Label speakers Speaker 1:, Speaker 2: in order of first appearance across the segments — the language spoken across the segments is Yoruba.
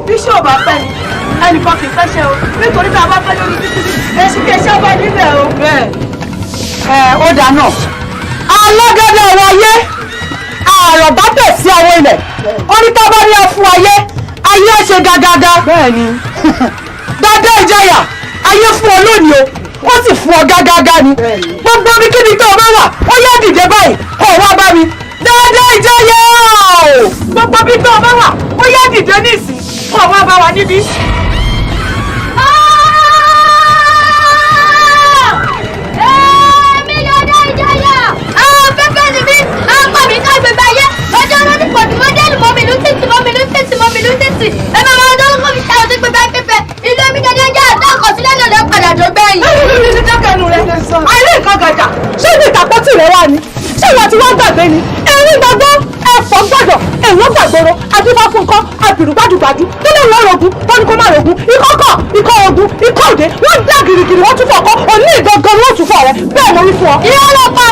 Speaker 1: Bíṣọ̀ bá fẹ́ ni ẹnìkan kì í fẹ́ ṣe o nítorí tá a bá fẹ́ lórí títí èsì kì í ṣe ọba níbẹ̀ o. Bẹ́ẹ̀ ó dáná alágẹ́dẹ́ ọ̀rọ̀ ayé àrọ̀ bá tẹ̀ sí àwọn ilẹ̀ onítàbá ní ẹ fún ayé ayé ṣe gàgàgà. Bẹ́ẹ̀ni dáadáa ìjayà ayé fún ọ lónìí o ó sì fún ọ gàgàgà ni gbogbo ibikíbi tó o bá wà ó yá dìde báyìí kó o wá bá mi dáadáa ìjayà o gbogbo ibi tó o bá wà ó yá dìde ní ìsìn kó o wá bá wa níbí. Àìrí nǹkan gàjà ṣé ibi ìtàpọ́tì rẹ̀ wà ní? Ṣé ìwà tí wọ́n gbàgbé ni? Erin gbàgbọ́, ẹ̀fọ́ gbọ́dọ̀, èèyàn gbàgbọ́rọ̀, adúbá fún nǹkan, abìrù gbàdúgbàdú, tó lè wọ́n rogun, tó ní kó má rogun, ikọ́ kọ̀, ikọ́ ogun, ikọ́ òde, wọ́n dá girigiri, wọ́n tún fọ̀kọ́, òní ìgangan ni wọ́n tún fọ̀ rẹ̀, bẹ́ẹ̀ mo rí fún ọ. Ìyá ọlọ́pàá,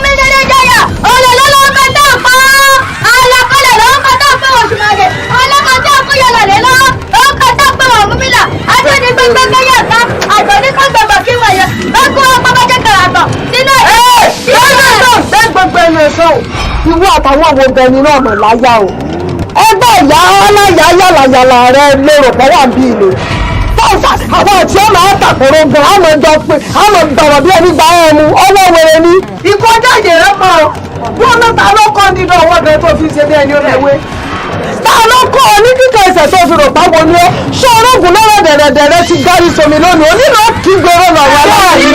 Speaker 1: mi lè lè jẹyà, olè lọ́lọ́kọ̀ tó pa alákọ̀lẹ̀ lọ́kọ̀ tó pé oṣù màgẹ̀, ọlọ́kọ̀ tó kó yọlọ̀ lé lọ́wọ́, lọ́kọ̀ tó pé wọ́n mú mi là, àti ní gbẹgbẹgbẹ yẹ̀ ká, àjọ ní kó gbẹgbẹ kí wọ̀nyẹ, lọ́kọ̀ ọkọ̀ bá jẹ́ kàràtọ̀ sínú ẹ̀. Bẹ́ẹ̀ gbogbo ẹnu ẹ̀sọ́ ìwọ àtàwọn àwọn obìnrin náà mọ̀ láyà o. Ẹgbẹ́ ìyá ọláyà yàlàyàlà rẹ lérò pọ̀ wà bí ilé. Fọ́ọ̀sà àwọn ọ̀tí ó máa ń tàkùrọ̀ gan àmọ́ jọ pé àmọ́ gbọ̀rọ̀ bí ẹni gbà ẹ̀ mu ọwọ́ wẹrẹ ni. Ìkọjá ìyẹ̀rẹ̀ pọ̀ wọ́n mẹ́ta ló kọ́ nínú ọwọ́ bẹ́ẹ̀ tó fi ṣe bí ẹni ó lẹ́wé. Ta ló kọ́ ọ ní kíkẹ́ ẹsẹ̀ tó fi rò páwo ni ó? Ṣé orógùn lọ́rọ̀ dẹ̀rẹ̀dẹ̀rẹ̀ ti gárí somi lónìí? Onílò kí gbèrò lọ wà láàrin.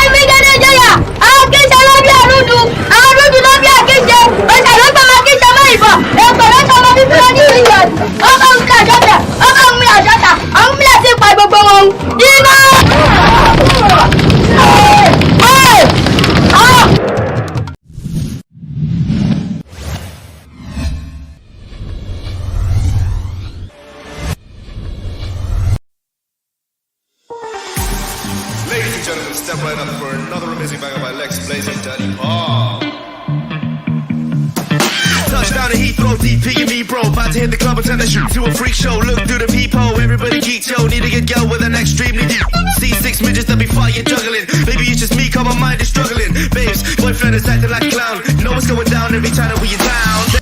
Speaker 1: Ẹ̀mí jẹ́jẹ́ jẹ́yà, àkíṣe ló bí àrùdù, àrùdù ló bí àkíṣe, ọ̀sẹ̀ ló gbọ́ máa kíṣe mọ́ ìbọn, èpè ló sọ ọmọ bíbí lọ ní ìyọ̀, ọkọ̀ ń kà jọ́tà, ọkọ̀ ń mi àjọ́tà, àwọn mílẹ̀ ti pa gbogbo wọn. Iná!
Speaker 2: Step right up for another amazing bang of my legs, blazing Daddy Paul. Touchdown to Heathrow, DP and me, bro. About to hit the club and turn the shoot to a freak show. Look through the peephole, everybody geek, yo. Need to get go with an extremely deep. See 6 midgets that be fighting, juggling. Maybe it's just me, cause my mind is struggling. Babes, boyfriend is acting like a clown. Know what's going down every time that we in town.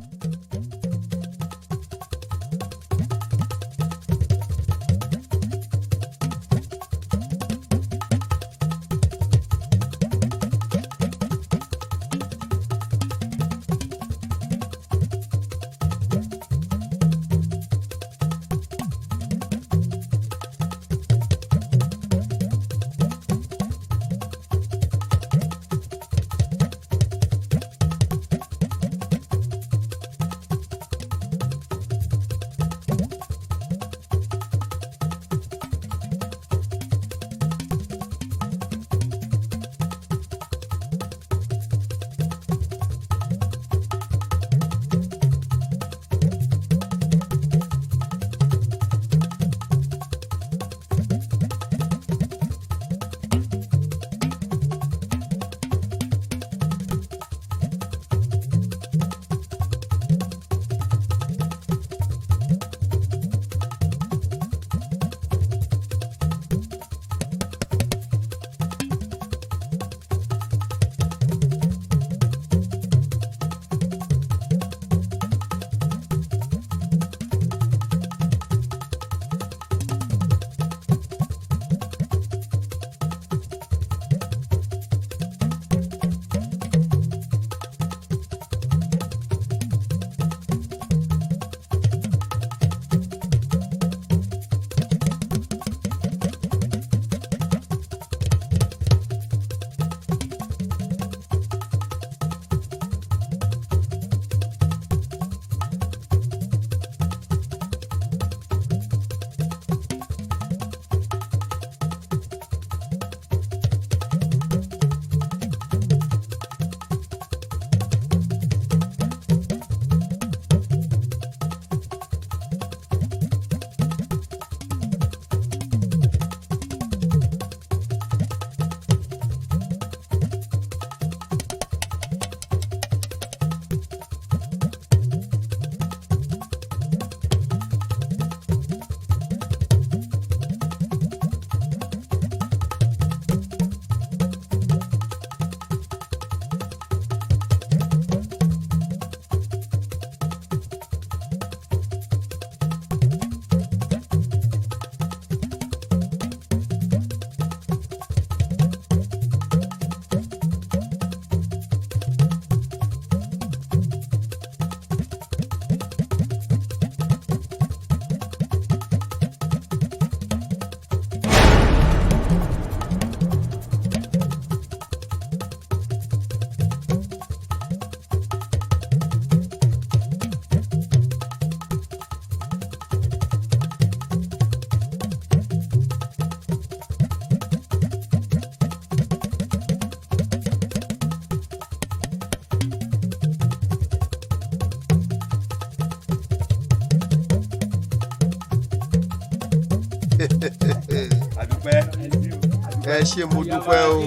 Speaker 3: ẹ ṣé mo dúpẹ́ o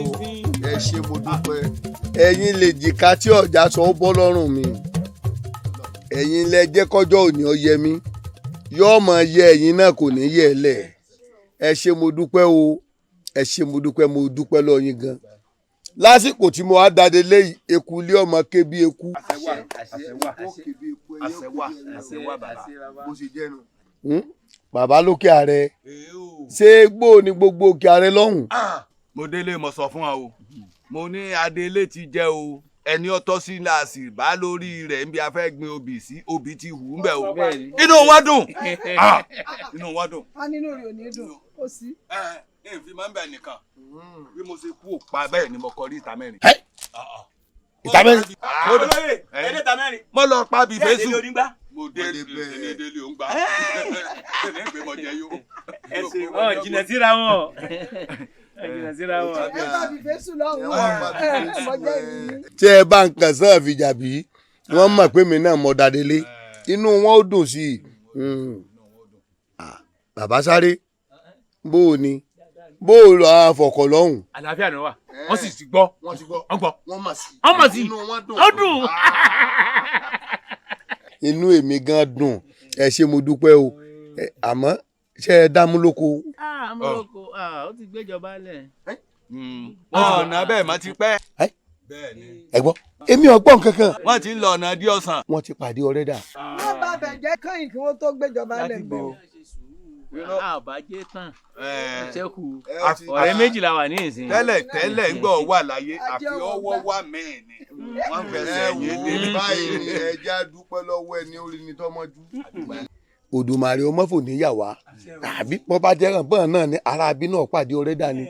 Speaker 3: ẹ ṣé mo dúpẹ́ ẹ̀yin lè jìká tí ọ̀já sọ ó bọ́ lọ́rùn mi ẹ̀yin lẹ jẹ́ kọjọ́ òní ó yẹ mí yóò máa yẹ ẹ̀yin náà kò ní yẹ ẹ lẹ̀ ẹ ṣé mo dúpẹ́ o ẹ ṣé mo dúpẹ́ lọ́ọ́ yín gan lásìkò tí mo wá dáde léyìí eku ilé ọmọ ké bí eku. àṣẹwà bó ṣe jẹ́nu. bàbá lókè ààrẹ ṣé gbó ni gbogbo òkè ààrẹ lọ́hùn.
Speaker 4: mo délé mo sọ fún ọ o mo ní adélé ti jẹ o ẹni ọtọ sí láàsì bá lórí rẹ̀ níbi afẹ́ gbin obì sí obì ti hù ń bẹ̀ o inú wọn dùn inú wọn dùn.
Speaker 1: a nínú rẹ̀ ò ní dùn ó sí.
Speaker 4: fi máa ń bẹ̀ nìkan bí mo ṣe kú òpa bẹ́ẹ̀ ni mo kọ rí ìta mẹ́rin.
Speaker 3: ìta mẹ́rin.
Speaker 4: ìta mẹ́rin. mo lọ pa bí fésù. mo délé ò ń gbà. ṣèlè ń pè mọ jẹ yó.
Speaker 5: jìnnà síra wọn. jìnnà síra wọn.
Speaker 1: ẹ bá bí fésù lọ́hùn-ún mọ́jẹ́ yìí.
Speaker 3: tí ẹ bá ń kàn sàn fìjà bí wọ́n mọ̀ pé mi náà mọ̀ dadélé inú wọn ó dùn sí i. bàbá sáré bó o ní bó o lọ àfọkọ lọ́hùn.
Speaker 5: àlàáfíà ni wà wọ́n sì ti gbọ́
Speaker 3: wọ́n
Speaker 5: gbọ́
Speaker 3: wọ́n mọ̀ sí
Speaker 5: inú wọn dùn ó dùn.
Speaker 3: inú èmi gan dùn ẹ ṣé mo dúpẹ́ o àmọ́ ṣé ẹ dámú lóko.
Speaker 5: amúlòkó ó ti gbéjọba lẹ̀.
Speaker 4: ọ̀nà bẹ́ẹ̀ má ti pẹ́.
Speaker 3: ẹ gbọ́ èmi ò gbọ́ kankan.
Speaker 4: wọ́n ti ń lọ ọ̀nà dí ọ̀sán.
Speaker 3: wọ́n ti pàdé ọ̀rẹ́ dà.
Speaker 1: wọ́n bá bẹ̀ jẹ́ kẹ́yìn kí wọ́n tó gbéjọba lẹ̀ bọ̀.
Speaker 5: àbájé tán ṣẹ́kù ọ̀rẹ́ méjìlá wà ní ìsìn.
Speaker 4: tẹ́lẹ̀ ń gbọ́ wà láyé àfi ọwọ́ wà mẹ́rin ni wọ́n fẹsẹ̀ yé dé.
Speaker 3: báyìí ni ẹja dúpẹ́ lọ́wọ́ ẹni orí ni tọ́mọ́jú. Òdùmarè ọmọfò níyàwá àbí bọ́ bá jẹ́ ràn náà ní ara abí náà pàdé ọ̀rẹ́ dání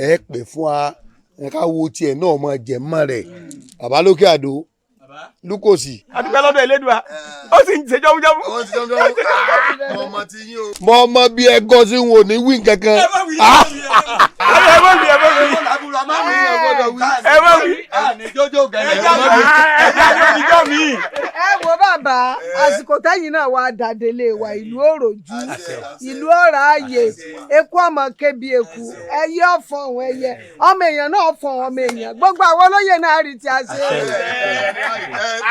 Speaker 3: ẹ pè fún wa ká wo tiẹ̀ náà mọ jẹ̀ mọ́ rẹ̀ bàbá lókè àdó lukosi.
Speaker 5: adúpẹ́ lọ́dọ̀ Elédùà ó sì ń ṣe jọ́wújọ́wú.
Speaker 3: mọ ọmọ bí ẹgọ́ sí wọn ò ní wí kankan.
Speaker 5: ẹ má wí.
Speaker 1: ẹ wo bàbá àsìkò tẹ́yìn náà wà dàdélé wa ìlú òròjú ìlú ọ̀rọ̀ ààyè eku ọmọ kébi eku ẹyẹ ọ̀fọ̀ ọ̀hún ẹyẹ ọmọ èèyàn náà fọ̀ ọmọ èèyàn gbogbo àwọn olóyè náà rí tí a ṣe.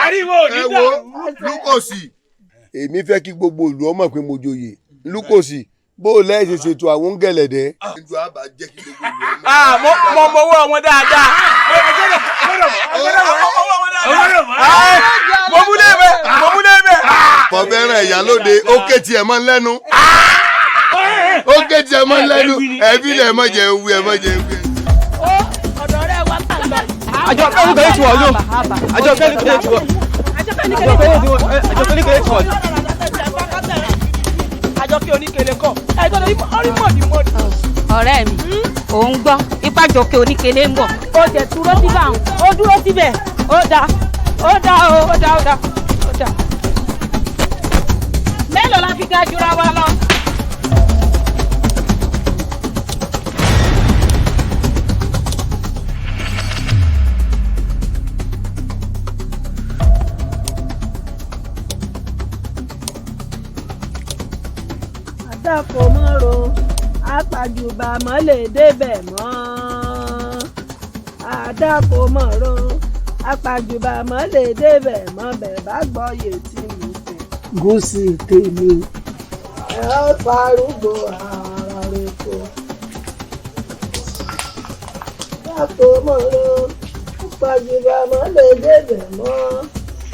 Speaker 5: ariwo nígbà
Speaker 3: lukosi èmi fẹ́ kí gbogbo ìlú ọmọ pé mo joyè lukosi bó o lẹ́yìn ṣètò àwọn gẹ̀lẹ̀dẹ́. ìjọ àbá jẹ́ kí gbogbo ìlú ọmọ.
Speaker 5: mo mọwọ́ wọn dáadáa. mo mú lébẹ̀.
Speaker 3: mo bẹ̀rẹ̀ ìyálóde ó ké tiẹ̀ mọ́ lẹ́nu. ó ké tiẹ̀ mọ́ lẹ́nu ẹbí lẹ̀ mọ́ jẹ ewu ẹ̀ mọ́ jẹ ewu.
Speaker 1: ọ̀dọ̀ rẹ̀ wá tà lọ.
Speaker 5: àjọ kẹ́lí kẹ́lí ti wọ̀ yó. àjọ kẹ́lí kẹ́lí ti wọ̀.
Speaker 1: àjọkẹ́ oníkele kọ ẹgbẹ́ orí mọ̀dìmọ̀dì.
Speaker 6: ọ̀rẹ́ mi òun gbọ́ ipájọkẹ́ oníkele ń bọ̀.
Speaker 1: ó jẹ dúró síbẹ̀ àwọn ó dúró síbẹ̀ ó dá mélòó la fi ga jura wa lọ. àdàkọ mọ́ro apàjùbà mọ́ lè débẹ̀ mọ́ àdàkọ mọ́ro apàjùbà mọ́ lè débẹ̀ mọ́ bẹ́ẹ̀ bá gbọ́ yé tí mi fẹ́. gúúsì tèmi ẹ ó farúgbó ara rẹ̀ kó. àdàkọ mọ́ro apàjùbà mọ́ lè débẹ̀ mọ́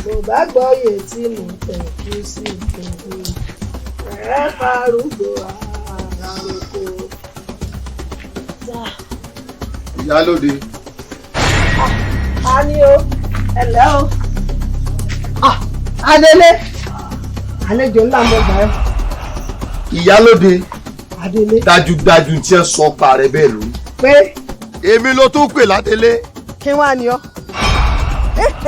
Speaker 1: bẹ́ẹ̀ bá gbọ́ yé tí mi fẹ́ gúúsì tèmi ẹ farúgbó ara rẹ̀ kó.
Speaker 3: ìyálóde.
Speaker 1: a ní o ẹ̀lẹ́ o adélé àlejò ńlá mo gbà ẹ́.
Speaker 3: ìyálóde
Speaker 1: adélé.
Speaker 3: dájúdájú tí ẹ sọ pa rẹ bẹ́ẹ̀ lórí.
Speaker 1: pé
Speaker 3: èmi ló tún pè ládélé.
Speaker 1: kí wàá ní ọ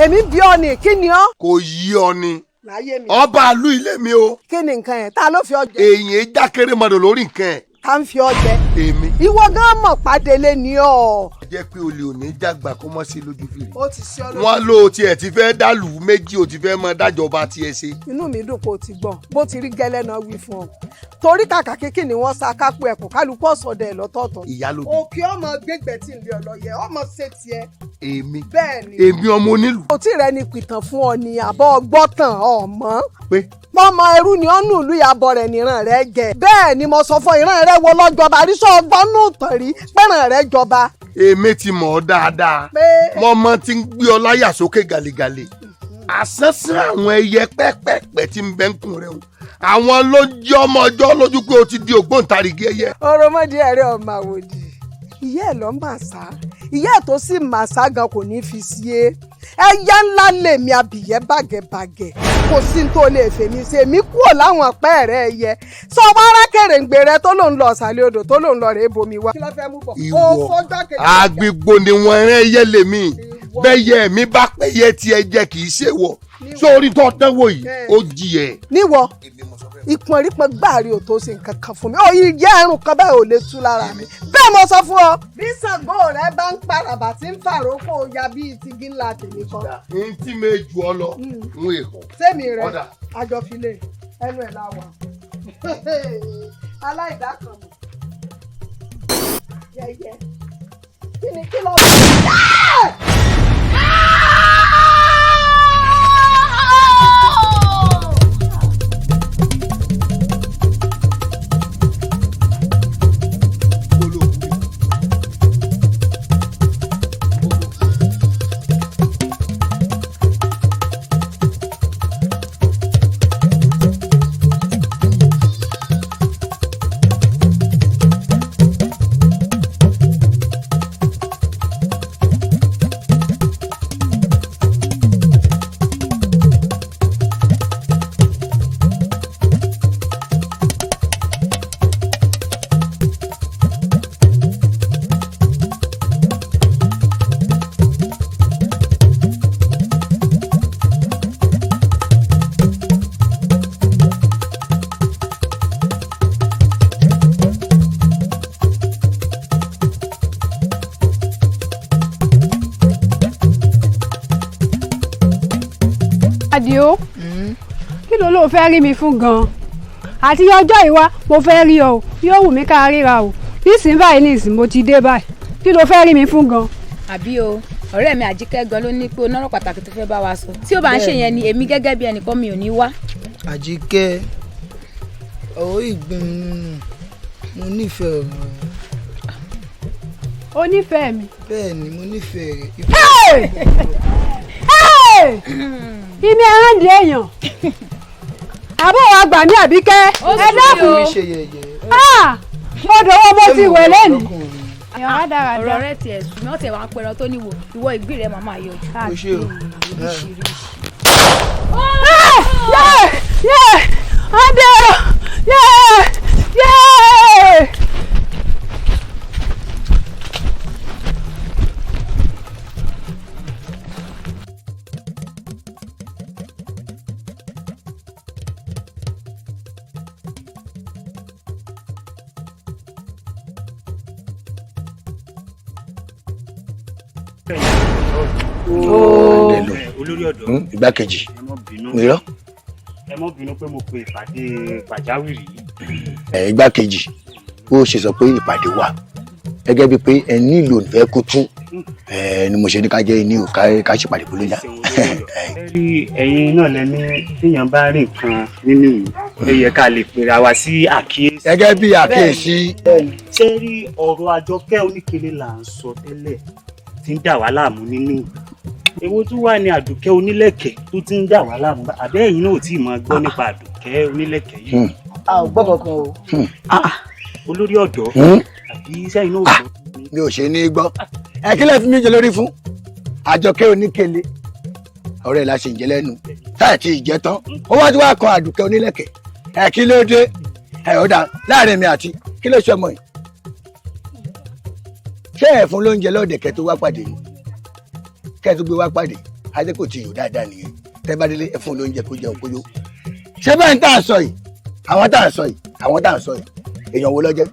Speaker 1: èmi bí ọ ní kí ni ọ.
Speaker 3: kò yí ọ ni
Speaker 1: láyé mi.
Speaker 3: ọba àlú ilé mi o.
Speaker 1: kí ni nǹkan yẹn ta ló fi ọ jẹ.
Speaker 3: èyí jákèrè mọdò lórí nǹkan ẹ.
Speaker 1: ta ń fi ọ jẹ.
Speaker 3: èmi.
Speaker 1: ìwọ gan mọ̀ pàdélé ni ọ
Speaker 3: jẹ́ pé olè ò ní dàgbà kó mọ́ sí lójú fìrí.
Speaker 1: ó ti ṣe ọlọ́run.
Speaker 3: wọ́n lò tiẹ̀ ti fẹ́ dàlù méjì ó ti fẹ́ mọ dájọba tiẹ̀ ṣe.
Speaker 1: inú mi dùn pé o ti gbọ́ bó ti rí gẹ́lẹ́ náà wí fún ọ torí kàkà kékeré ni wọ́n sa kápò ẹ̀kọ́ kálukú ọ̀sọ̀dẹ̀ lọ́tọ̀ọ̀tọ̀.
Speaker 3: ìyálóde.
Speaker 1: òkè ọmọ gbẹgbẹ tí ń lé ọlọyẹ ọmọ ṣe tiẹ̀.
Speaker 3: èmi.
Speaker 1: bẹ́ẹ̀ni.
Speaker 3: èmi ọmọ onílù.
Speaker 1: òtí rẹ ni pìtàn fún ọ ní àbọ̀ gbọ́tàn ọmọ.
Speaker 3: pé.
Speaker 1: pọ́nmọ ẹrú ni ọ́nù ìlú ìyàbọ̀ rẹ̀ níran rẹ̀ jẹ. bẹ́ẹ̀ ni mo sọ fún ìran rẹ̀ wo lọ́jọba àríṣọ́ ọgbọ́nù tàn rí pẹ́ràn rẹ̀ jọba.
Speaker 3: èmi ti mọ̀ ọ́ dáadáa. mo mọ ti ń gbé ọ láyà sókè gàlégàlé. àsánsán àwọn ẹyẹ pẹ́pẹ́pẹ́ tí ń bẹ́ ń kùn rẹ̀ o àwọn ló jẹ́ ọmọ ọjọ́ lójú pé o ti di ògbóǹtarìgì ẹyẹ.
Speaker 1: oromọdé ẹ̀rẹ́ ọmọ àwòdì ìyá ẹ̀ lọ́ mà sá ìyá ẹ̀ tó sì mà sá gan kò ní fi sí e ẹyẹ ńlá lèmi abìyẹ́ bàgẹ̀bàgẹ̀ kò sí ní tó lè fèmí ṣe mí kúrò láwọn ọ̀pẹ́ rẹ̀ ẹyẹ sọ wàrà kèrèǹgbè rẹ tó lòun lọ ọ̀sàlẹ̀ odò tó lòun lọ rèé bomi wá. kí ló fẹ́ mú bọ̀.
Speaker 3: ìwọ àgbègbò ni wọ́n rẹ́ ẹyẹ lèmi bẹ́yẹ mi bá pẹ́yẹ tí ẹ jẹ́ kì í ṣe wọ̀ sórí tó dánwò yìí ó jìyẹ.
Speaker 1: níwọ ìpọ̀nrípọ̀ gbàrí ò tó ṣe nǹkan kan fún mi ó yí jẹ́ ẹrù kan bẹ́ẹ̀ ò lè tú lára mi bẹ́ẹ̀ mo sọ fún ọ. bí Ṣàngó rẹ bá ń paraba tí ń fàrókò ya bíi tigi ńlá tèmi kan.
Speaker 3: n tí mi jù ọ lọ n èkó.
Speaker 1: sẹ́mi rẹ àjọfilé ẹnu ẹ̀ láwà aláìdákanmọ̀ yẹyẹ kí ni kí ló bá.
Speaker 7: Adio kí ló ló fẹ́ rí mi fún gan-an àti ọjọ́ ìwá mo fẹ́ rí ọ yóò wù mí ká ríra o nísìnyí báyìí nísìnyí mo ti dé báyìí kí ló fẹ́ rí mi fún gan.
Speaker 6: àbí o ọ̀rẹ́ mi Àjíkẹ́ gan ló ní pé onọ́rọ̀ pàtàkì tó fẹ́ bá wa sọ tí ó bá ń ṣe yẹn ni èmi gẹ́gẹ́ bí ẹnìkan mi ò ní wá.
Speaker 8: Àjíkẹ́ ọ̀rọ̀ ìgbín mo nífẹ̀ẹ́ rẹ̀.
Speaker 7: o nífẹ̀ẹ́ mi.
Speaker 8: bẹ́ẹ̀ ni mo nífẹ̀ẹ́ rẹ̀.
Speaker 7: ìmí ẹran di èèyàn àbọ̀ wa gbà ní Àbíkẹ́ ẹ dákun mo dọ̀wọ́ mo ti wẹ̀ lẹ́nu.
Speaker 6: ọ̀rọ̀ rẹ̀ tiẹ̀ ṣùgbọ́n tẹ̀ wá ń pẹ̀rọ tó níwò ìwọ ìgbì rẹ̀ màmá yọ jù.
Speaker 7: adé
Speaker 9: olórí ọ̀dọ́
Speaker 3: igbákejì
Speaker 9: ẹ mọ́ bínú
Speaker 3: mìíràn.
Speaker 9: ẹ mọ́ bínú pé mo pe ìpàdé pàjáwìrì yìí.
Speaker 3: igbákejì bó ṣe sọ pé ìpàdé wà gẹ́gẹ́ bíi pé ẹ nílò ìfẹ́ kó tún ni mo ṣe ní ká jẹ́ ní ò ká ṣèpàdé Bolójà.
Speaker 9: ẹ̀yin náà lẹ́ni téèyàn bá rí nǹkan nínú ìlú ó yẹ ká lè pera wa sí àkíyèsí.
Speaker 3: gẹ́gẹ́ bí àkíyèsí.
Speaker 9: ṣé rí ọ̀rọ̀ Àjọkẹ́ Oníkele là ń sọ tẹ́lẹ̀ tí ń dà wá láàmú nínú ìlú èwo tún wà ní Àdùkẹ́ Onílẹ̀kẹ̀ tó ti ń dà wá láàmú àbẹ́ ẹ̀yin náà ò tí ì máa gbọ́ nípa Àdùkẹ́ Onílẹ̀kẹ̀ yìí.
Speaker 8: a ò gbọ́ kankan o.
Speaker 9: olórí ọ̀dọ́ àbí sẹ́yìn náà ò gbọ́.
Speaker 3: mi ò ṣe ní gbọ́ ẹ kí lẹ fi mí jẹ lórí fún Àjọkẹ́ Oníkele ọ̀rẹ́ la ṣe ń jẹ lẹ́nu táà tí ì jẹ tán ó wá tí wàá kan Àdùkẹ́ Onílẹ̀kẹ̀ ẹ kí ló dé ẹ ó dà láàrin mi àti kí ló ṣe ọmọ yìí ṣé ẹ fún lóúnjẹ lọ́dẹ̀kẹ́ tó wá pàdé ni kẹ́ ẹ tó gbé wá pàdé adé kò tí ì yò dáadáa nìyẹn tẹ́ bá délé ẹ fún lóúnjẹ kó jẹun kó yó ṣé bẹ́ẹ̀ ń tà ń sọ yìí àwọn tà ń sọ yìí èèyàn wo ló jẹ́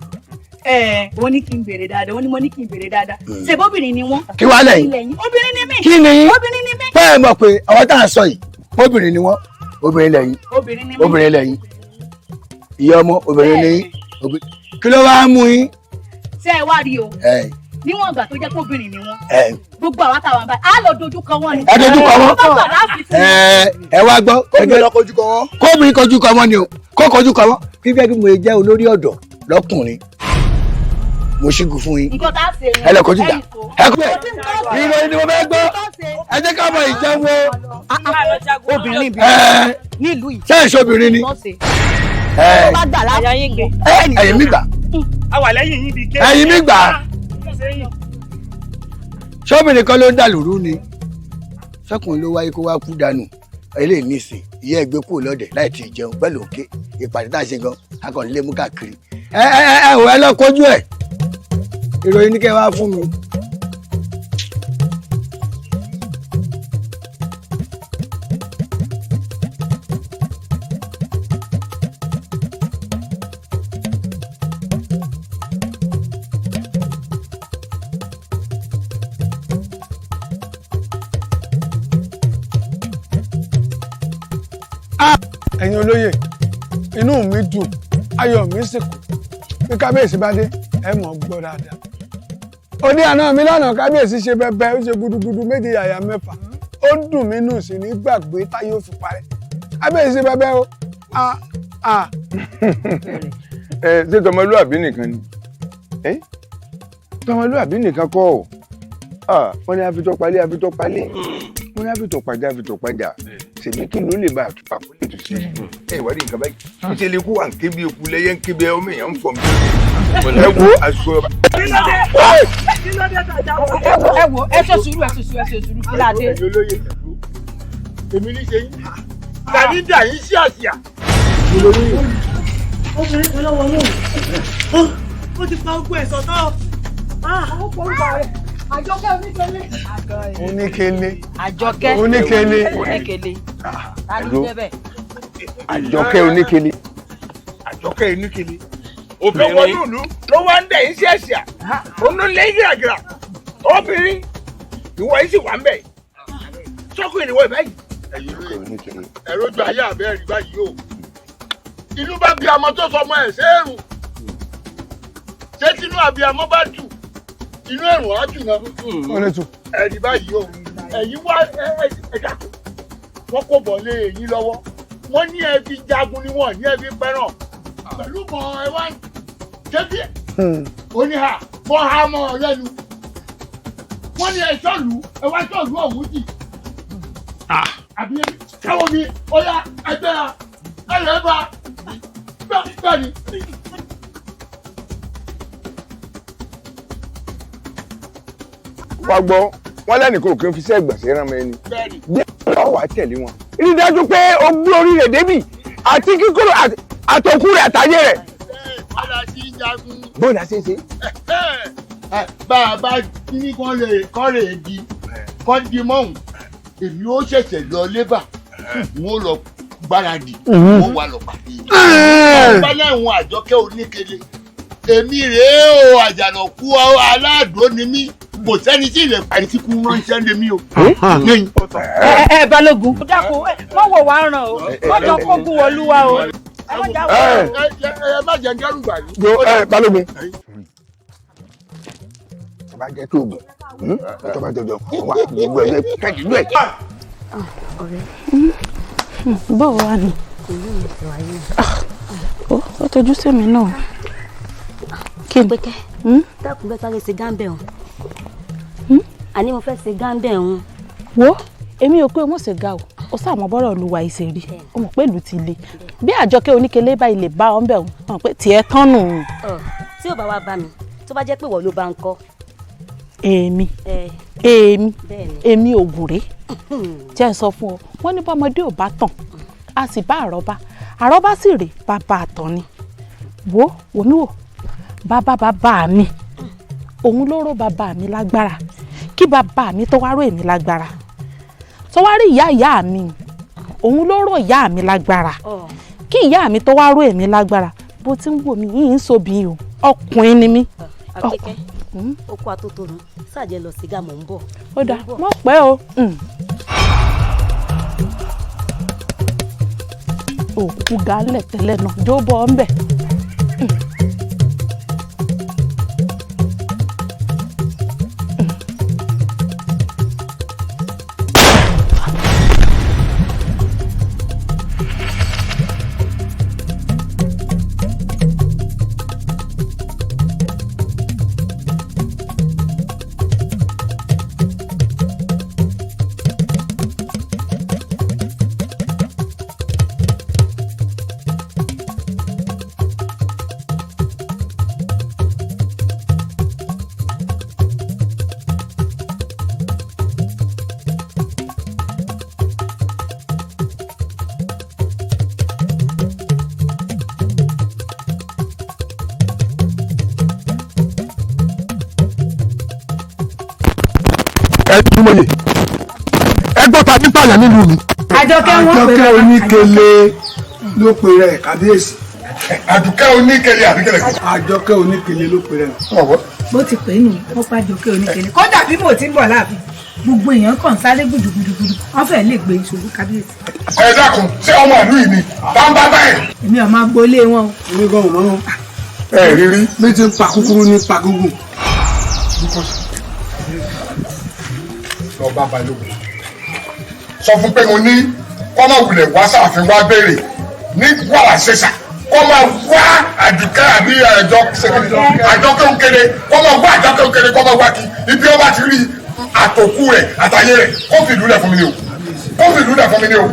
Speaker 10: wọ́n ní kí n béèrè dáadáa wọ́n ní mo ní kí n béèrè dáadáa ṣe bóbìnrin ni wọ́n.
Speaker 11: kí wàá lẹ́yìn
Speaker 10: obìnrin ni mí.
Speaker 11: kí ni
Speaker 10: obìnrin ni mí.
Speaker 11: bẹ́ẹ̀ mọ̀ pé àwọn tá à ń sọ yìí obìnrin ni wọ́n obìnrin lẹ́yìn obìnrin lẹ́yìn ìyá ọmọ obìnrin ni kí ló wá mú yín.
Speaker 10: ṣé ẹ wá rí o níwọ̀n ìgbà tó jẹ́ pé obìnrin ni wọ́n gbogbo àwọn táwọn bá a lọ dojú kọ wọn ni.
Speaker 11: ẹ dojú kọ wọn ẹ wá gbọ́
Speaker 3: kóbìnrin lọ kojú kọ wọn.
Speaker 11: kóbìnrin kojú kọ wọn ni o kó kojú kọ wọn fífẹ́ kí mo jẹ́ olórí ọ̀dọ́ lọ́kùnrin mo ṣígun fún yín ẹ lọ kojú jà ẹ kú ẹ ìròyìn ni mo fẹ́ gbọ́ ẹ jẹ́ ká mọ ìjẹun o.
Speaker 10: obìnrin bí nílùú yìí.
Speaker 11: ṣé èso obìnrin ni ẹ̀yin mi gbà ẹ̀yin mi gbà ṣọ́bìnrin kan ló ń dà lóru ni sọ́kùnrin ló wáyé kó wá kú dànù eléyìí nìsín ìyá ẹgbẹ́ kúrò lọ́dẹ̀ láì tí ì jẹun pẹ̀lú òkè ìpàdé tá a ṣe gan akọ̀ni lé mú káàkiri ẹ lọ kojú ẹ ìròyìn ní kẹ́ wá fún mi.
Speaker 12: ẹ̀yin olóyè inú mi dùn ayọ̀ mi sì kù bí kábíyèsí bá dé ẹ mọ̀ gbọ́ dáadáa. òní àná mi lánàá kábíyèsí ṣe bẹbẹ ó ṣe gudugudu méje yàyà mẹ́fà ó dùn mí nù sí ní gbàgbé táyé ó fi parẹ́ kábíyèsí ṣe bẹbẹ o.
Speaker 13: ṣé tọmọlúàbí nìkan ni tọmọlúàbí nìkan kọ́ wọ́n ní afitọ́palẹ̀ afitọ́palẹ̀ wọ́n ní afitọ́pajà afitọ́pajà ṣèbí kí ló lè bá àtúpà kó lè tún sí ìwádìí nǹkan báyìí ṣíṣe lè kó wà ń kébi òkú lẹ́yẹ ń kébi ọmọ èèyàn ń fọ̀ mí ẹ wo aṣọ.
Speaker 10: ẹ wo ẹ ṣe sùúrù kí ládé.
Speaker 3: èmi ní ṣe yín dàní dà yín sí àṣìá.
Speaker 10: obìnrin kan lọ́wọ́ náà ó ti pa ogun ẹ̀sọ́ tán. àwọn pọ̀lùpọ̀ rẹ̀ àjọkẹ́ oníkele.
Speaker 12: àjọkẹ́
Speaker 10: oníkele.
Speaker 13: àjọkẹ́ oníkele.
Speaker 3: àjọkẹ́ oníkele. obìnrin ló wá ń dẹ̀ yín sí àṣìá onúlẹ́yìn àgàrà obìnrin ìwọ yìí sì wà ń bẹ̀ sọ́kùnrin ìwọ ìbáyìí. ẹ̀rọ ojú ayé àbẹ́rẹ́ báyìí o inú bá bí amọ tó sọmọ ẹ̀ sẹ́ẹ̀rù ṣé tinú àbí amọ bá dù inú ẹ̀rùn á jù náà. ẹ̀rí báyìí o ẹ̀yin wá ẹ̀dá wọ́n kò bọ̀ lé èyí lọ́wọ́ wọ́n ní ẹ fi jagun ni wọ́n ní ẹ fi pẹ́ràn pẹ̀lú mọ ẹ wá ṣébí oníhà fọ́ ha mọ́ ọ lẹ́nu wọ́n ní ẹ sọ́ọ̀lù ẹ wá sọ́ọ̀lù ọ̀hún jì àbí káwọn mi ó yá ẹgbẹ́ ra ẹ lọ́ọ́ bá bẹ́ẹ̀ ni.
Speaker 13: wá gbọ́ wọ́n lẹ́nìkan òkè fi ṣe ẹgbẹ̀sẹ̀ rán mi ẹni bí wọ́n wà tẹ̀lé wọn. rí i dájú pé o gbé orí rẹ̀ débì àti kíkúrò àtọkù rẹ̀ àtàyè rẹ̀.
Speaker 3: padà sí jagun.
Speaker 13: bóyá ṣe é ṣe.
Speaker 3: bá a bá ní kọ́ lè di kọ́ di mọ́hùn èmi ó ṣẹ̀ṣẹ̀ lọ lébà wọ́n lọ gbáradì wọ́n wà lọ pàdé. ọba lẹ́hùn àjọkẹ́ oníkele èmi rèé o àjànàkú aládùn ni mí kò sẹ́ni tí ilẹ̀ parí tí kú ránṣẹ́ lé mi o.
Speaker 10: ẹ balógun dákun wọ́n wò wá ràn o wọ́n jọ kó gún wọlúwa o.
Speaker 3: ẹ má jẹ́ dẹ́rù bà yín.
Speaker 13: balógun tó bá jẹ́ tó oògùn tó bá jọjọ wà gbogbo ẹ̀ kẹ́kì lú ẹ̀.
Speaker 14: ọ̀rẹ́ bọ́ọ̀ wà ní ó tọ́jú sí mi náà kí n
Speaker 15: pẹ́kẹ́ dákun bẹ́ẹ̀ sáré ṣe gáńbẹ̀ ọ̀hún àní mo fẹ́ ṣe gáńbẹ̀ ọ̀hún.
Speaker 14: wo èmi ò pé o mọ̀ ṣe ga o ó sàmọ́ bọ́rọ̀ olúwa ìṣe rí o mọ̀ pé ìlú ti le bí àjọkẹ́ oníkele báyìí lè bá ọ́n bẹ̀ wọ́n mọ̀ pé tiẹ̀ tán nù.
Speaker 15: tí ò bá wá bá mi tó bá jẹ́ pé wọ́n ló bá ń kọ́.
Speaker 14: èmi ògùn rèé jẹ́ ń sọ fún ọ wọ́n ní bọ́mọdé ò bá tàn a sì bá àrọ́bá sì rèé bàbá àtọ̀ ni wo wòmí wò bàbá mi òun ló ró bàbá mi lágbára kí bàbá mi tó wá ró èmi lágbára tó wá rí ìyá mi òun ló ró ìyá mi lágbára kí ìyá mi tó wá ró èmi lágbára bó ti ń wò mí yìí ń sobi o ọkùnrin ni mí.
Speaker 15: Àgbékẹ́ okú atótónu ṣàjẹ́ lọ sí gàmọ̀ ń bọ̀.
Speaker 14: Ó dáa mọ̀ pẹ́ o. Òkú gálẹ̀ tẹ́lẹ̀ náà jó bọ́ ń bẹ̀.
Speaker 16: Ẹdúmọye ẹgbọ́n ta ní pààyàn nílùú mi.
Speaker 12: Àjọkẹ́ Oníkele ló pe rẹ̀ kábíyèsí.
Speaker 16: Àdùkẹ́ Oníkele àbíkẹ́lẹ̀.
Speaker 12: Àjọkẹ́ Oníkele ló pe rẹ̀.
Speaker 1: bó ti pè é nù wọ́n pa Àjọkẹ́ Oníkele kódà bí mo ti ń bọ̀ láàfin gbogbo èèyàn kàn sáré gbùdùgbùdùgbùdù wọ́n fẹ́ẹ́ lè gbé ìṣòro kábíyèsí.
Speaker 16: Ẹ dákun ṣé ọmọ ìlú yìí ni bámbá báyìí.
Speaker 1: èmi ò máa gbolé wọn o.
Speaker 12: èmi gan ò mọ wọn.
Speaker 16: Ẹ rírí.
Speaker 12: bí ti ń pa kúkúrú ní pa gúngùn.
Speaker 16: Lọ bá Balógun sọ fún pé mo ní kọ́ máa wulẹ̀ wá sáàfin wá béèrè ní wàrà ṣẹṣà kọ́ máa wá Àdùkẹ́ àbí Àjọkẹ́ Oníkele kọ́ máa wá Àjọkẹ́ Oníkele kọ́ máa wá kí ibi ọba ti rí àtòkù rẹ̀ àtàyè rẹ̀ kó fìlú lẹ̀ fún mi ni o kó fìlú lẹ̀ fún mi ni o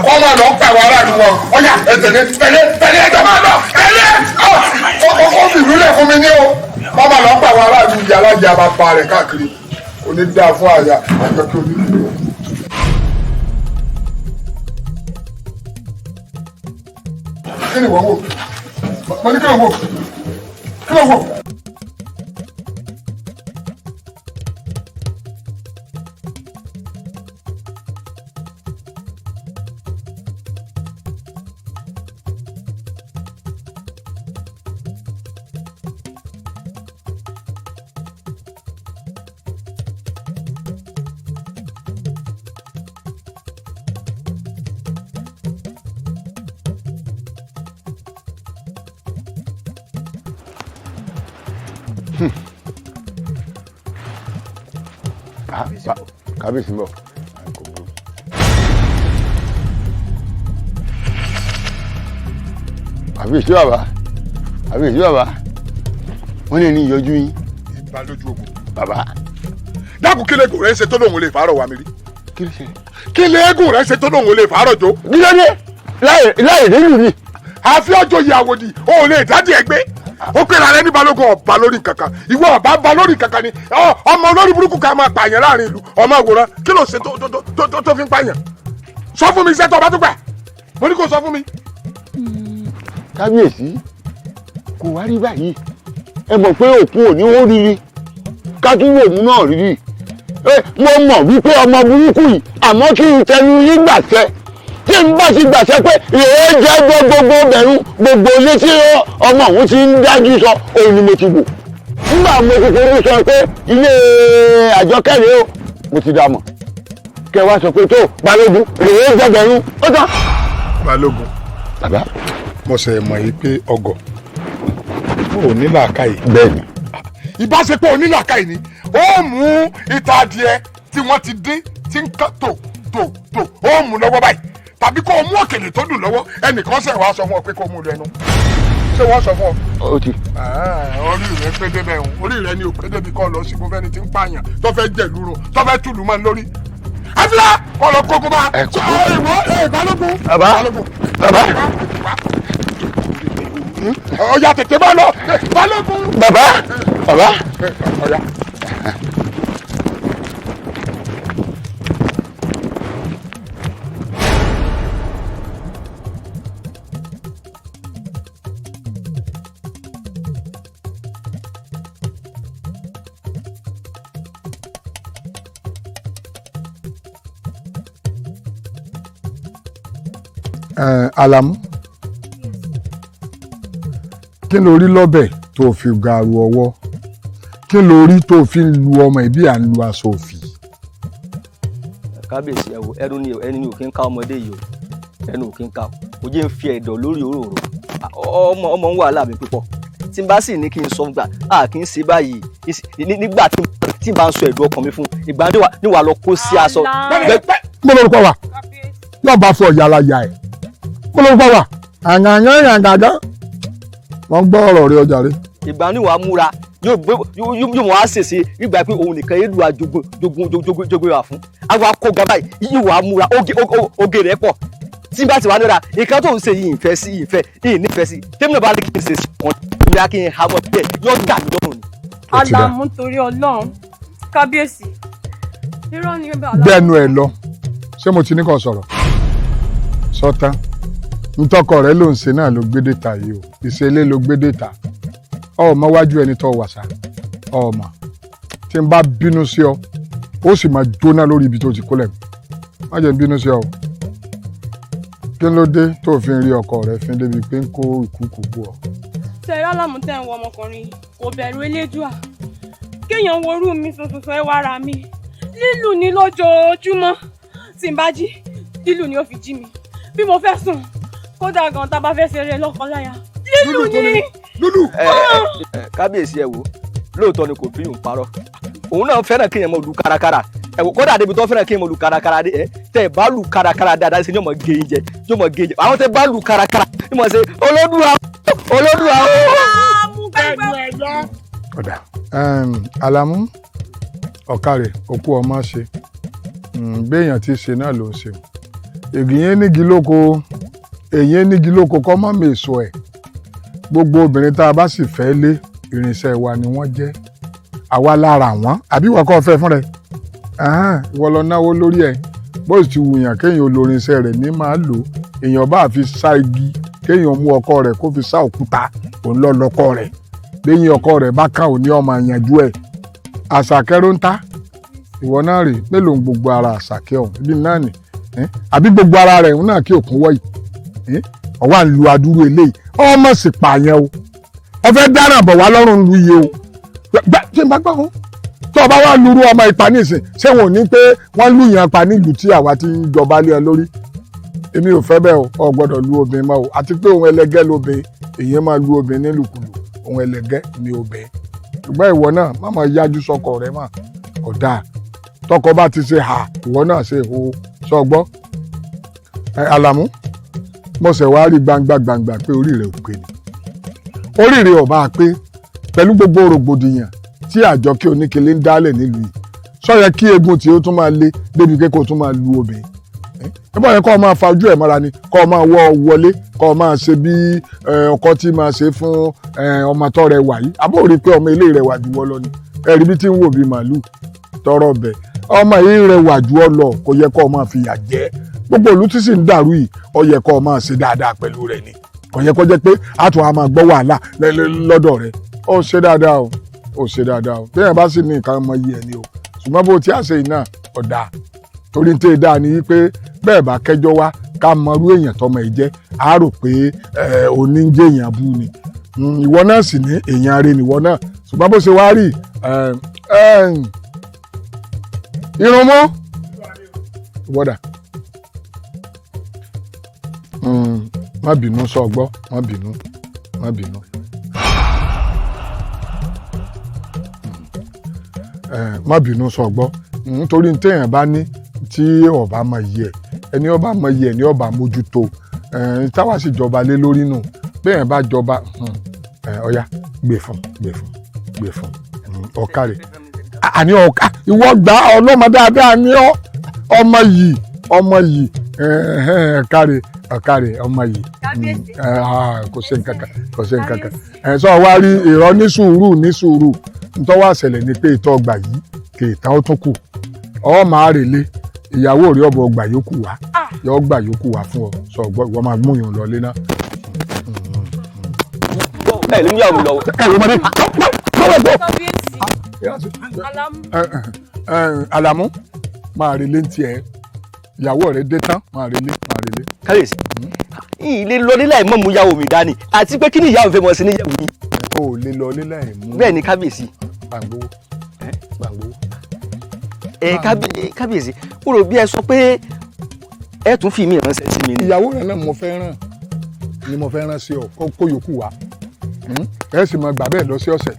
Speaker 16: kọ́ máa lọ pa àwọn aráàlú wọn ọ̀yà tẹ̀lé ẹjọ́ máa lọ tẹ̀lé kó fìlú lẹ̀ fún mi ni o kọ́ máa lọ pa àwọn aráàlú yàrá ìyá bá pa rẹ̀ káàkiri oní dáa fún àyà Àjọkẹ́ Oníkele. Kí ni wọ́n wò? Mo ní kí ló wò? Kí ló wò? Kábíyèsí ń bọ̀. Kábíyèsí bàbá wọ́n lè ní ìyọjú yín. Ìbá lójú ogun. Bàbá. Dákun kí lẹ́gùn rẹ̀ ń ṣe tó lóun lè fàárọ̀ wá mi rí. Kí lẹ́gùn rẹ̀ ń ṣe tó lóun lè fàárọ̀ jó.
Speaker 11: Dídọ́dé láì nínú mi.
Speaker 16: Àfi ọjọ́ yìí àwòdì o ò lè dádì ẹgbẹ́. Ó pè ra rẹ ní Balógun ọba lórí kankan ìwọ ọba ba lórí kankan ni ọmọ olórí burúkú ká máa pààyàn láàrin ìlú ọmọ àwòrán kí ló ṣe tó fi ń pààyàn sọ fún mi iṣẹ́ tó ọba tó gbà mo ní kó sọ fún mi.
Speaker 11: Kábíyèsí kò wá rí báyìí ẹ mọ̀ pé òkun ò ní ó rírí kájúwò òun náà rírí mo mọ̀ wípé ọmọ burúkú yìí àmọ́ kí n tẹnu yín gbàṣẹ tí n bá ti gbàṣẹ pé ìrèé jẹ́ gbogbo bẹ̀rù gbogbo ilé tí ọmọ òun ti ń dájú sọ òun ni mo ti wò nígbà mo ti forí sọ pé ilé Àjọkẹ́ rèé o mo ti dá mọ̀ kẹ wá sọ pé tó Balógun ìrèé jẹ́ bẹ̀rù ó tán.
Speaker 16: Balógun
Speaker 11: bàbá
Speaker 16: mo ṣe mọ̀ yìí pé ọgọ̀ ò ní làákàyè.
Speaker 11: Bẹ́ẹ̀ni.
Speaker 16: Ìbáṣepọ̀ onílàákàyè ni ó mú ìta adìẹ tí wọ́n ti dín tí ń kán tò ó mú lọ́wọ́ báyìí tàbí kó o mú òkèlè tó dùn lọ́wọ́ ẹnìkan ṣe wàá sọ fún ọ pé kó o mú lẹ́nu ṣé wọ́n sọ fún ọ.
Speaker 11: ó ti.
Speaker 16: orí rẹ pé débẹ̀ ń orí rẹ ni ò pé débi kọ́ lọ sí gbogbo ẹni tí ń pààyàn tó fẹ́ jẹ̀lú run tó fẹ́ túlù mọ́ lórí. àfíà kọ́ lọ kókó bá. Balógun.
Speaker 11: bàbá.
Speaker 16: ọ̀ya tètè bá lọ Balógun.
Speaker 11: bàbá.
Speaker 16: ọ̀ya.
Speaker 12: Alamu
Speaker 16: kí ló rí lọ́bẹ̀ tó fi gàrú ọwọ́ kí ló rí tó fi ń lu ọmọ ìbí à ń lu aṣọ òfì.
Speaker 17: kábíyèsí ẹ wo ẹni ò kí ń ká ọmọdé yìí o ẹnu ò kí ń ká o jẹ́ ń fi ẹ̀dọ̀ lórí òróró ọmọ ń wàhálà mi púpọ̀ tí n bá sì ní kí n sọ gbà kí n ṣe báyìí nígbà tí n bá ń sọ ẹ̀dùn ọkàn mi fún ìgbà níwà lọ kó sí aṣọ.
Speaker 16: mo lórúkọ wa yóò bá fọ ìyára ya ẹ mo lórúkọ wa àyàngàngàngàngà wọn gbọ́ ọ̀rọ̀ rẹ ọjà rẹ.
Speaker 17: ìgbà níwà múra yóò mọ àṣẹṣe nígbà pé òun nìkan yéé lu àjogún wà fún àwọn akóga báyìí yìí wà á múra oge rẹ pọ̀ tí bá ti wà níra nǹkan tó ń ṣe yìí ìfẹ́ sí ìfẹ́ yìí nífẹ̀ẹ́ sí tèmi náà bá ní kí n ṣe kan ìyá kí n ha mọ́ bẹ́ẹ̀ yóò dà mí lọ́rùn ni.
Speaker 18: Àlàmú torí Ọlọ́run kábíyèsí irọ́ ni bẹ́ẹ̀ Àlàmú.
Speaker 16: bẹ́ẹ̀nu ẹ̀ lọ ṣé mo ti ní kó sọ̀rọ̀ sọ́tán ntọ́kọ rẹ ló ń ṣe náà ló gbé dèta yìí o ìṣẹ̀lẹ̀ ló gbé dèta ọmọ wájú ẹni tó wàṣà ọmọ tí n bá bínú sí ọ ó sì máa jóná lórí ibi tó ti kólẹ̀ má jẹ́ n bínú sí ọ kí ló dé tó fi ń rí ọkọ rẹ fi débi pé ń kó ìkúùkù bú ọ.
Speaker 18: tẹ̀rẹ́ Àlàmú tẹ̀ ń wọ ọmọkùnrin kò bẹ̀rù elédùà kéèyàn worú mi sunsun ẹ wá ra mi lílù ní lójoojúmọ́ tí n bá jí lílù ni ó fi jí mi bí mo fẹ́ sùn kódà gan tá a bá fẹ́ ṣeré lọ́kọláya lílù ni.
Speaker 17: lulu. kábíyèsí ẹ wo lóòótọ́ ni kò fi yùn parọ́ òun náà fẹ́ràn kéèyàn mọ̀ lu kárakára ẹ wò kódà débi tó fẹ́ràn kéèyàn mọ̀ lu kárakára dé ẹ tẹ ẹ bá lu kárakára dáadáa ṣe ni yóò mọ̀ gé yín jẹ yóò mọ̀ gé yín jẹ àwọn tẹ bá lu kárakára yóò mọ̀ ṣe olódùà
Speaker 16: ọ̀dà Àlàmú ọ̀kàrẹ̀ òkú ọmọ ṣe béèyàn ti ṣe náà ló ń ṣe ègìyẹn nígi lóko èyí nígi lóko kọ́ mọ́ mèso ẹ̀ gbogbo obìnrin tá a bá sì fẹ́ lé irinṣẹ́ wa ni wọ́n jẹ́ àwa lára wọn àbí wọ́n kọ́ fẹ́ fún rẹ̀ ìwọ lọ náwó lórí ẹ̀ bó sì ti wùyàn kéèyàn olórinṣẹ́ rẹ̀ ní máa lò èèyàn bá fi sá igi kéèyàn mú ọkọ rẹ̀ kó fi sá òkúta òun lọ lọkọ rẹ̀ lẹ́yìn ọkọ rẹ̀ bá kàn ò ní ọmọ àyànjú ẹ̀ àṣàkẹ́ ló ń ta ìwọ náà rè mélòó ń gbogbo ara àṣàkẹ́ ọ̀hún ibi náà nì àbí gbogbo ara rẹ̀ náà kí òkun wọ̀ yìí ọwọ́ à ń lu adúrú eléyìí ọmọ sì pààyàn o ẹ fẹ́ dáná bọ̀ wá lọ́rùn lu iye o ṣé n bá gbọ́ wọn tó o bá wà lúrú ọmọ ìpanísìn ṣé wọn ò ní pé wọ́n lù yàn pa nílùú tí àwa ti ń jọba lé ọ lórí èmi ò fẹ́ bẹ́ẹ̀ o gbọ́dọ̀ lu obìnrin mọ́ o àti pé òun ẹlẹgẹ́ lóbìnrin èyí máa lu obìnrin nílùkulù òun ẹlẹgẹ́ ni obìnrin ṣùgbọ́n ìwọ náà má máa yájú sọ́kọ rẹ mà ọ̀dà tọkọ bá ti ṣe hà ìwọ náà ṣe ho sọgbọ́ Àlàmú mo ṣẹ̀ wá rí gbangba pé orí rẹ̀ ò pé ni orí rẹ̀ ò bá pé pẹ̀lú gbogbo rògbòdìyàn tí Àjọkẹ́ Oníkele ń dálẹ̀ nílùú yìí sọ yẹ kí egun tí ó tún máa lé débi pé kó tún máa lu obìnrin ẹ bọ́ yẹ kọ́ ọ máa fa ojú ẹ̀ mọ́ra ni kọ́ ọ máa wọ́ ọ wọlé kọ́ ọ máa ṣe bí ọkọ tí máa ṣe fún ọmọ tó rẹwà yìí àbó rí pé ọmọ ilé rẹwà jù wọ́ lọ ni ẹ̀rí bí tí ń wò bí màálùú tọrọ bẹ̀ ọmọ yìí rẹwà jù ọ lọ kò yẹ kọ́ ọ máa fìyà jẹ gbogbo ìlú tí sì ń dàrú yìí ọ yẹ kọ́ ọ máa ṣe dáadáa pẹ̀lú rẹ̀ ni kò yẹ kó jẹ́ pé àtún a máa gbọ́ wàhálà lọ́dọ̀ rẹ̀ ó ṣe dáadáa o ó ṣe dáadáa o bẹ́ẹ̀ bá sì ní nǹkan ọmọ yìí ẹ̀ ni o ṣùgbọ́n bó ti àṣẹ yìí náà ọ̀dà torí tẹ́ ẹ dáa ni wípé bẹ́ẹ̀ bá kẹjọ́ wá ká mọrú èèyàn tọmọ ẹ jẹ́ á rò pé òní ń jẹ́ èèyàn bú ni ìwọ náà sì ní èèyàn arẹ nìwọ náà ṣùgbọ́n bó ṣe wá rí irun mọ́ wọ́dà má bínú sọ gbọ́ má bínú má bínú sọ gbọ́ nítorí téèyàn bá ní tí ọba máa yẹ ẹni ọba máa yẹ ẹni ọba mójútó táwa sì jọba lé lórí nù bẹ́ẹ̀ bá jọba ọ̀ya gbé fún ọ̀kàrẹ̀ àní ọ̀ká ìwọ gbà ọlọ́mọ dáadáa ní ọmọ yìí ọ̀kàrẹ̀ ọmọ yìí kò sí nǹkan kan sọ wá rí ìrọ́ ní sùúrù ntọ́wọ́ àṣẹlẹ̀ ni pé ìtọ́ ọgbà yìí kì í tán ó tún kù ọ máa rèlé ìyàwó rí ọ̀bọ̀ ọgbà yòókù wá yọ ọgbà yòókù wá fún ọ sọ ọgbọ ìwọ máa mú yàn lọlé náà.
Speaker 17: ẹ ló ń yàwó lọ́wọ́.
Speaker 16: ẹ ló máa dé Àlàmú máa rèlé ntí ẹ ìyàwó rẹ dé tán máa rèlé.
Speaker 17: kábíyèsí ilé lọ nílẹ̀ mọ́ mú yàwó mi dání àti pé kí ni ìyàwó fẹ́ mọ̀ sí níyàwó yín.
Speaker 16: o lè lọ nílẹ̀ mú.
Speaker 17: bẹ́ẹ̀ ni kábíyèsí.
Speaker 16: gbàngbówó gbàngbówó.
Speaker 17: kábíyèsí ó rò bí ẹ sọ pé ẹ tún fi mí ránṣẹ́ sí mi ni.
Speaker 16: ìyàwó rẹ náà mo fẹ́ ràn ni mo fẹ́ rán sí ọ kó yòókù wá ẹ sì máa gbà bẹ́ẹ̀ lọ sí ọ̀sẹ̀.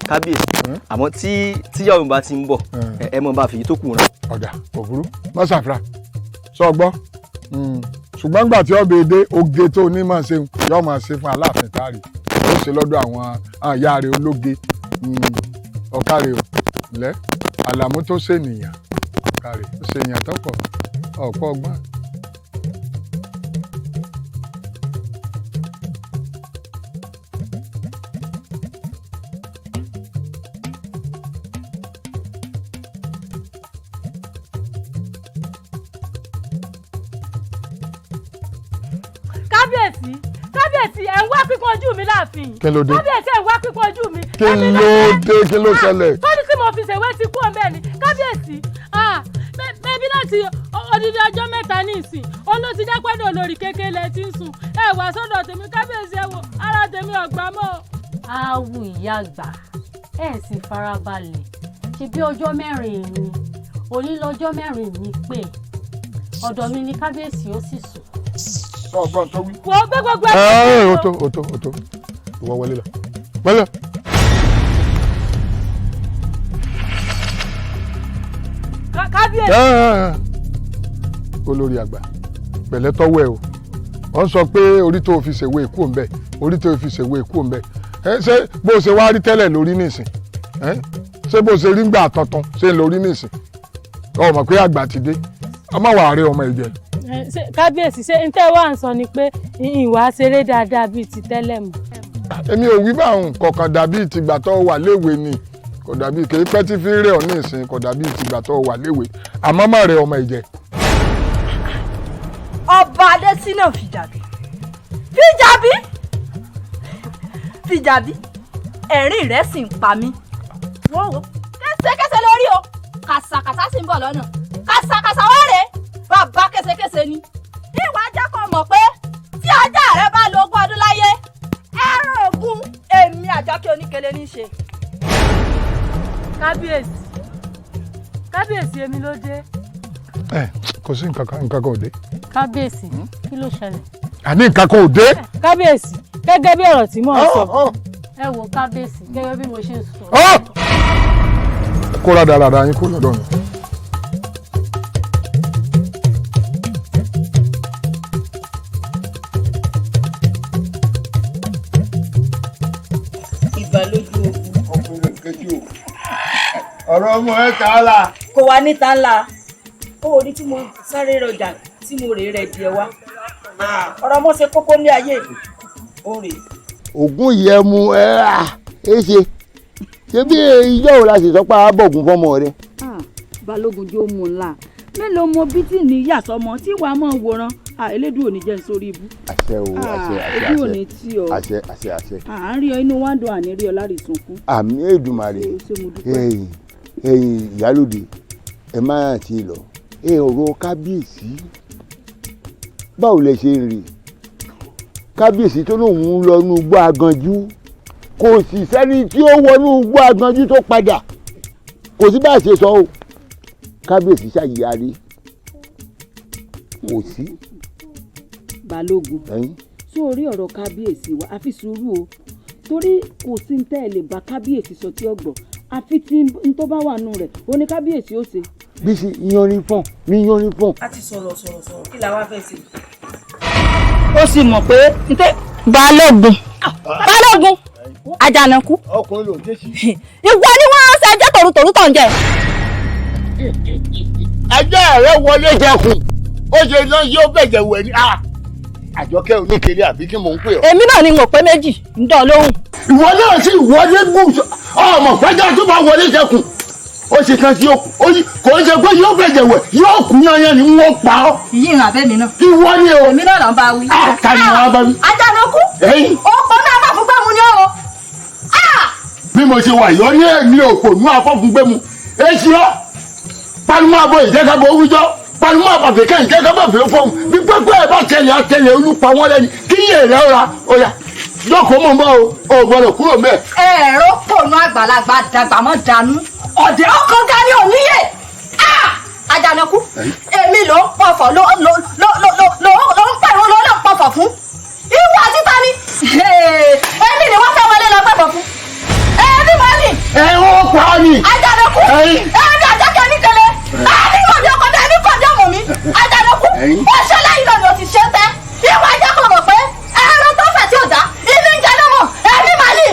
Speaker 17: kábíyèsí àmọ́ tíyàwó mi bá ti ń bọ̀ ẹ mọ̀ bá fi tó kù rán.
Speaker 16: ọ̀dà òfurú má ṣàfira sọ gbọ́ ṣùgbọ́n gbà tí ọbẹ̀ èdè oge tó ní máa ṣe yóò máa ṣe fún aláàfin káàrí ó ṣe lọ́dọ̀ àwọn ìyá rẹ̀ ológe ọ̀kárẹ̀ ò lẹ́ àlàmú tó ṣènìyàn ọ̀kárẹ̀ ó ṣènìyàn tó pọ̀ ọ̀pọ̀ ọgbọ́n.
Speaker 19: kábíyèsí ẹ̀ ń wá pípọ́n ojú mi láàfin.
Speaker 16: kí ló dé
Speaker 19: kábíyèsí ẹ̀ ń wá pípọ́n ojú mi.
Speaker 16: kí ló dé kí ló ṣẹlẹ̀.
Speaker 19: tọ́ni tí mo fi ṣèwé ti kú ọ̀bẹ ni kábíyèsí bẹ́ẹ̀bí láti odidi ọjọ́ mẹ́ta ní ìsìn olóòtú jápẹ́dọ̀ olórí kékeré ti ń sùn ẹ wá sọ́dọ̀ tèmi kábíyèsí ẹ wò ara tèmi ọ̀gbà mọ́.
Speaker 20: awu ìyá àgbà ẹ sì farabalẹ̀ ṣe bí ọjọ́ mẹ́rin ni òní lọ́jọ́ mẹ́rin mi pé ọ̀dọ̀ mi ni kábíyèsí ó sì sùn.
Speaker 16: ọgbọ́n tó wí.
Speaker 19: wọ́n gbé gbogbo
Speaker 16: ẹ̀. ó tó ìwọ wọlé lọ wọlé.
Speaker 19: kábíyèsí.
Speaker 16: olórí àgbà pẹ̀lẹ́ tọ́wọ́ ẹ o wọ́n sọ pé orí tó fi ṣèwé ikú òun bẹ̀ orí tó fi ṣèwé ikú òun bẹ̀ ṣé bó ṣe wá rí tẹ́lẹ̀ lórí nìsín ṣé bó ṣe rí gbà tuntun ṣé ń lórí nìsín ọmọ pé àgbà ti dé ọmọ wàá rí ọmọ ìjẹ.
Speaker 19: kábíyèsí ṣé n tẹ́ wá ń sọ ni pé ìwà ṣeré dáadáa bíi ti tẹ́lẹ̀ mọ́.
Speaker 16: èmi ò wí báwọn kọ̀ọ̀kan dàbí tìgbà tó wà léwe ni kò dàbí kì í pẹ́ tí fi rẹ̀ ọ́ ní ìsìn kò dàbí tìgbà tó wà léwe àmọ́ má rẹ ọmọ ìjẹ.
Speaker 1: ọba adésínà fìjàbí ẹ̀rín rẹ̀ sì ń pa mí. wọ́n kẹ́sẹ̀kẹ́sẹ̀ lórí o kàsàkàsà sì ń bọ̀ lọ́nà kàsàkàsà wá rèé bàbá kẹ́sẹ̀kẹ́sẹ̀ ni. ìwà ajá kan mọ̀ pé tí ajá rẹ bá lo ogún ọdún láyé ẹran ògún èmi Àjọkẹ́ Oníkele ní í ṣe.
Speaker 19: kábíyèsí èmi ló dé.
Speaker 16: kò sí nǹkan kan ò dé.
Speaker 20: kábíyèsí kí ló ṣẹlẹ̀.
Speaker 16: àní nǹkan kan ò dé.
Speaker 19: kábíyèsí gẹ́gẹ́ bí ọ̀rọ̀ tí mò ń sọ.
Speaker 20: ẹ wo kábíyèsí gẹ́gẹ́ bí mo ṣe ń sọ.
Speaker 16: kó rádaràdà yín kó lọ́dọ̀ mi.
Speaker 3: ọ̀rọ̀ ọmọ ẹ̀ ta á la.
Speaker 1: kò wá níta ńlá ó rí tí mo sáré rọjà tí mo rè rẹ̀ díẹ̀ wá ọ̀rọ̀ ọmọ ṣe kókó ní ayé ó rè.
Speaker 11: ògùn yẹ mu ṣe bí ìjọ wo la sì sọ pé a bọ̀gùn fọmọ rẹ.
Speaker 1: balógun jó mu ńlá mélòó mo bí tí ní yàsọmọ tí wàá mọ wòran elédùn òní jẹ́ sórí ibú.
Speaker 11: àṣẹ o àṣẹ
Speaker 1: ebi òní tí ọ
Speaker 11: àṣẹ.
Speaker 1: à ń rí ọ inú wa ń dùn àní rí ọ lárí sunkún.
Speaker 11: àmì Èdùmàrè ẹ̀yin ìyálòde ẹ má ti lọ ọ̀rọ̀ kábíyèsí báwo lẹ ṣe rí kábíyèsí tó lóun ń lọ inú igbó aganjú kò sì sẹ́ni tí ó wọnú igbó aganjú tó padà kò sí bá a ṣe sọ o kábíyèsí ṣàyíyárí kò sí.
Speaker 1: balógun sórí ọ̀rọ̀ kábíyèsí wa àfi sùúrù o torí kò sí ní tẹ́ ẹ lè bá kábíyèsí sọ tí ó gbọ́ àfi tí n tó bá wà nù rẹ̀ ó ní kábíyèsí ó ṣe.
Speaker 11: bí sì yanrin fún mi yanrin fún.
Speaker 1: a ti sọ̀rọ̀ kí la wá fẹ́ ṣe. ó sì mọ̀ pé n tẹ́. balógun àjànàkú.
Speaker 11: ọkùnrin ló ń dé sí.
Speaker 1: ìwọ ni wọ́n ṣe ẹjẹ́ tòrútòrú tó ń jẹ.
Speaker 11: ẹjẹ́ rẹ wọlé jẹkùn ó ṣe náà yóò bẹ̀jẹ̀ wẹ̀ ni. Àjọkẹ́ Oníkele àbí kí mò ń pè ọ́.
Speaker 1: èmi náà ni mo pé méjì ń dán lóhùn.
Speaker 11: ìwọ náà sì wọlé gùn ọmọ pẹ́jà tó bá wọlé jẹkùn ó ṣe kan tí kò ń ṣe pé yóò bẹ̀jẹ̀ wẹ̀ yóò kú yanyan ni wọ́n pa ọ́.
Speaker 1: ìyí ìrìn àbẹ́mi náà.
Speaker 11: ìwọ ni o.
Speaker 1: èmi náà là ń bá wí.
Speaker 11: ta ni wọ́n bá wí.
Speaker 1: Àjànàkú. ọkọ náà bá fún gbẹ́mu ni ó.
Speaker 11: bí mo ṣe wà yọ ní èmi òpònú afọ́fúngbẹ́mu èsì ọ́ pálímọ́ àbọ̀ ìjẹ́kábọ̀ wíjọ́
Speaker 16: panumọ́ àbàfẹ́ kẹ́hìn kẹ́kẹ́ bá fẹ́ fọ́ọ̀mù bí pẹ́pẹ́ ẹ̀ bá tẹ̀lé àtẹ̀lé olúpa wọn lẹ́ni kí yé rẹ̀ ọ̀ra ọ̀yà lọ́kọ̀ mọ̀ mọ́ o gbọ́dọ̀ kúrò mẹ́.
Speaker 1: ẹ̀rọ pònú àgbàlagbà dàgbà mọ́ dànù ọ̀dẹ̀ ọkàn dání òníyè Àjànàkú èmi ló ń pọ̀fọ̀ ló ń pẹ̀rù ló ń pọ̀fọ̀ fún ìwọ àti tani èmi ni wọ́n fẹ́ wọlé lọ pẹ̀fọ̀ fún èmi mọ́ ni.
Speaker 16: ẹ̀wọ̀n pa ni.
Speaker 1: Àjànàkú èmi àjàkẹ́ oníkele àdìgbò mi ọkọ̀ dání kọjá mọ̀ mi Àjànàkú ó ṣe lẹ́yìn lọ́nà ó ti ṣe tẹ́ ìwọ àjẹkọ̀ mọ̀ pé ẹ̀rọ tó fẹ̀ tí ò dá ilé ń jẹ lọ́mọ èmi mọ́ ni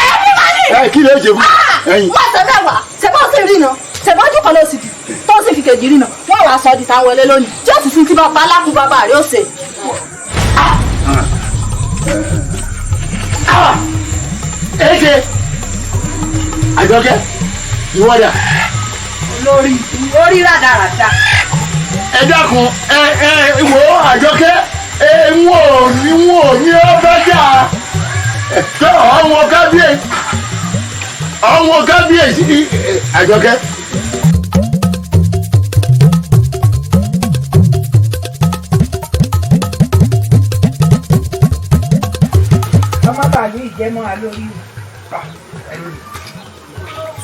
Speaker 1: èmi mọ́ ni.
Speaker 16: kí lè jẹ fún ẹyin.
Speaker 1: wọ́n ṣe mẹ́wàá ṣe bọ́ sí rí iná ṣe bọ́jú kan ló sì dì tó sì fi kejì rí iná wọ́n wàá sọ di táwọn wọlé lónìí tí ó sì fi ti bàbá alákùn bàbá rẹ̀ ó ṣe.
Speaker 16: èké Àjọkẹ́ ìwọ́dà.
Speaker 1: lórí rádaràda.
Speaker 16: ẹ dákun wo Àjọkẹ́ n ò ní ọ bá jà tó àwọn kábíyèsí Àjọkẹ́.
Speaker 1: ọmọ bàálù ìjẹmọ alórí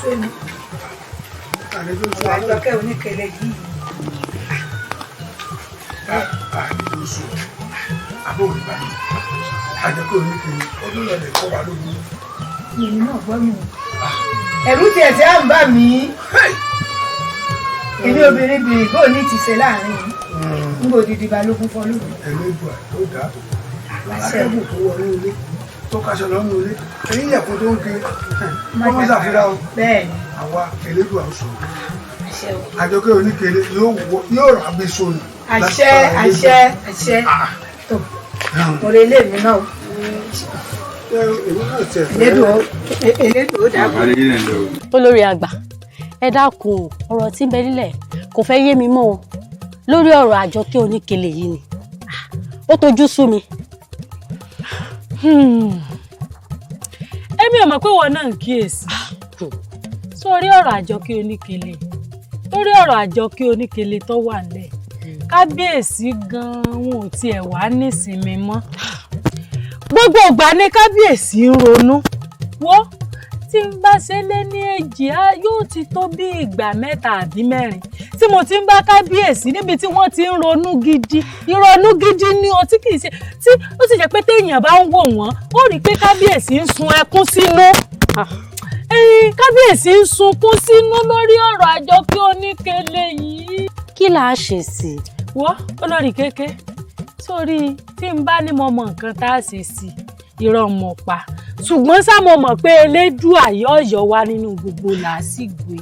Speaker 1: sóni Àjọkẹ́ oníkẹlẹ yìí.
Speaker 12: àbúrò ìbàdàn Àjọkẹ́ oníkẹlẹ olúyọlẹ kọ wà lórí.
Speaker 1: èmi náà gbọ́ mi ẹ̀rù tiẹ̀ tí à ń bà mí èmi obìnrin bìrì bó ní ti ṣe láàrin n kò dìdì balógun fọlú.
Speaker 12: ẹlẹ́dùn tó dáa akẹ́kọ̀ọ́ tó wọlé ilé tó kaṣọ lọ́nà ilé ẹ̀yìn yẹ̀kọ́ tó ń ge ọmọ ìṣàfihàn o àwa ẹlẹ́dùn àwùsọ Àjọkẹ́ oníkẹlẹ yóò rà bí sóni.
Speaker 1: àṣẹ tó mo lè lé mi náà
Speaker 20: olórí àgbà ẹ dákun ọ̀rọ̀ tí ń bẹ nílẹ̀ kò fẹ́ yé mi mọ́ o lórí ọ̀rọ̀ Àjọkẹ́ oníkẹlẹ yìí ni ó tojú sú mi.
Speaker 19: èmi ò mọ̀ pé wọn náà ń kíyèsí sórí ọ̀rọ̀ Àjọkẹ́ oníkẹlẹ lórí ọ̀rọ̀ Àjọkẹ́ oníkẹlẹ tó wà nílẹ̀ kábíyèsí gan-an wọn ò tiẹ̀ wá nísinmi mọ́ gbogbo ìgbà ni kábíyèsí ń ronú wo tí n bá ṣe lé ní èjì yóò ti tó bí ìgbà 3 àbí 4 tí mo ti ń bá kábíyèsí níbi tí wọ́n ti ń ronú gidi ìrònú gidi ni o tí kìí ṣe tí ó sì jẹ́ pé téèyàn bá ń wò wọ́n ó rí i pé kábíyèsí ń sun ẹkún sínú kábíyèsí ń sunkún sínú lórí ọ̀rọ̀ Àjọkẹ́ oníkẹlẹ yìí.
Speaker 20: kí là á ṣe sí i.
Speaker 19: wọ́n olórí kéké sórí tí n bá ní mo mọ nǹkan tá a ṣe sí irọ́ mọ̀ pa ṣùgbọ́n ṣá mo mọ̀ pé Elédùà yóò yọ wá nínú gbogbo làásìgbè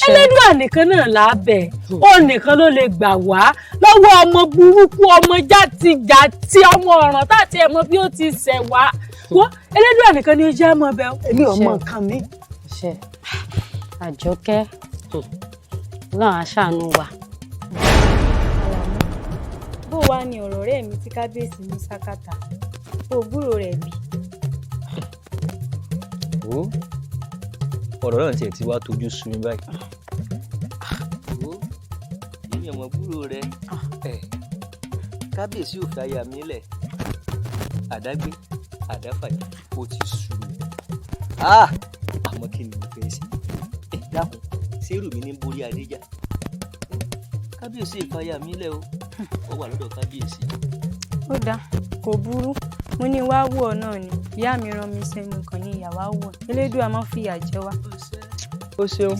Speaker 19: Elédùà nìkan náà lábẹ́ ó nìkan ló lè gbà wá lọ́wọ́ ọmọ burúkú ọmọ játijàti ọmọ ọ̀ràn táti ẹ̀ mọ bí ó ti ṣẹ̀ wá wọ́n Elédùà nìkan ni ó jẹ́ mọ́ bẹ́ẹ̀ èmi ò mọ nǹkan mi.
Speaker 20: Àjọkẹ́ náà á ṣàánú wa.
Speaker 21: bó wàá ní ọ̀rọ̀ rẹ̀ mi tí kábíyèsí mú sákàtà ògbúrò rẹ̀ bí.
Speaker 17: ọ̀rọ̀ náà tiẹ̀ ti wá tójú sú mi báyìí. èmi ọmọ gbúrò rẹ kábíyèsí ò fi aya mi lẹ̀ àdágbé àdáfàyè ó ti sú mi. àmọ́ kí ni mo fẹ́ ṣe dákun sẹ́rù mi ní borí adéjà kábíyèsí ìfàyà mi lẹ̀ o ó wà lọ́dọ̀ kábíyèsí.
Speaker 21: ó dáa kò burú mo ní wá wò ọ náà ni ìyá mi rán mi sẹ́nu kan ní ìyàwó wò Elédùà má fìyà jẹ wá.
Speaker 17: ó ṣeun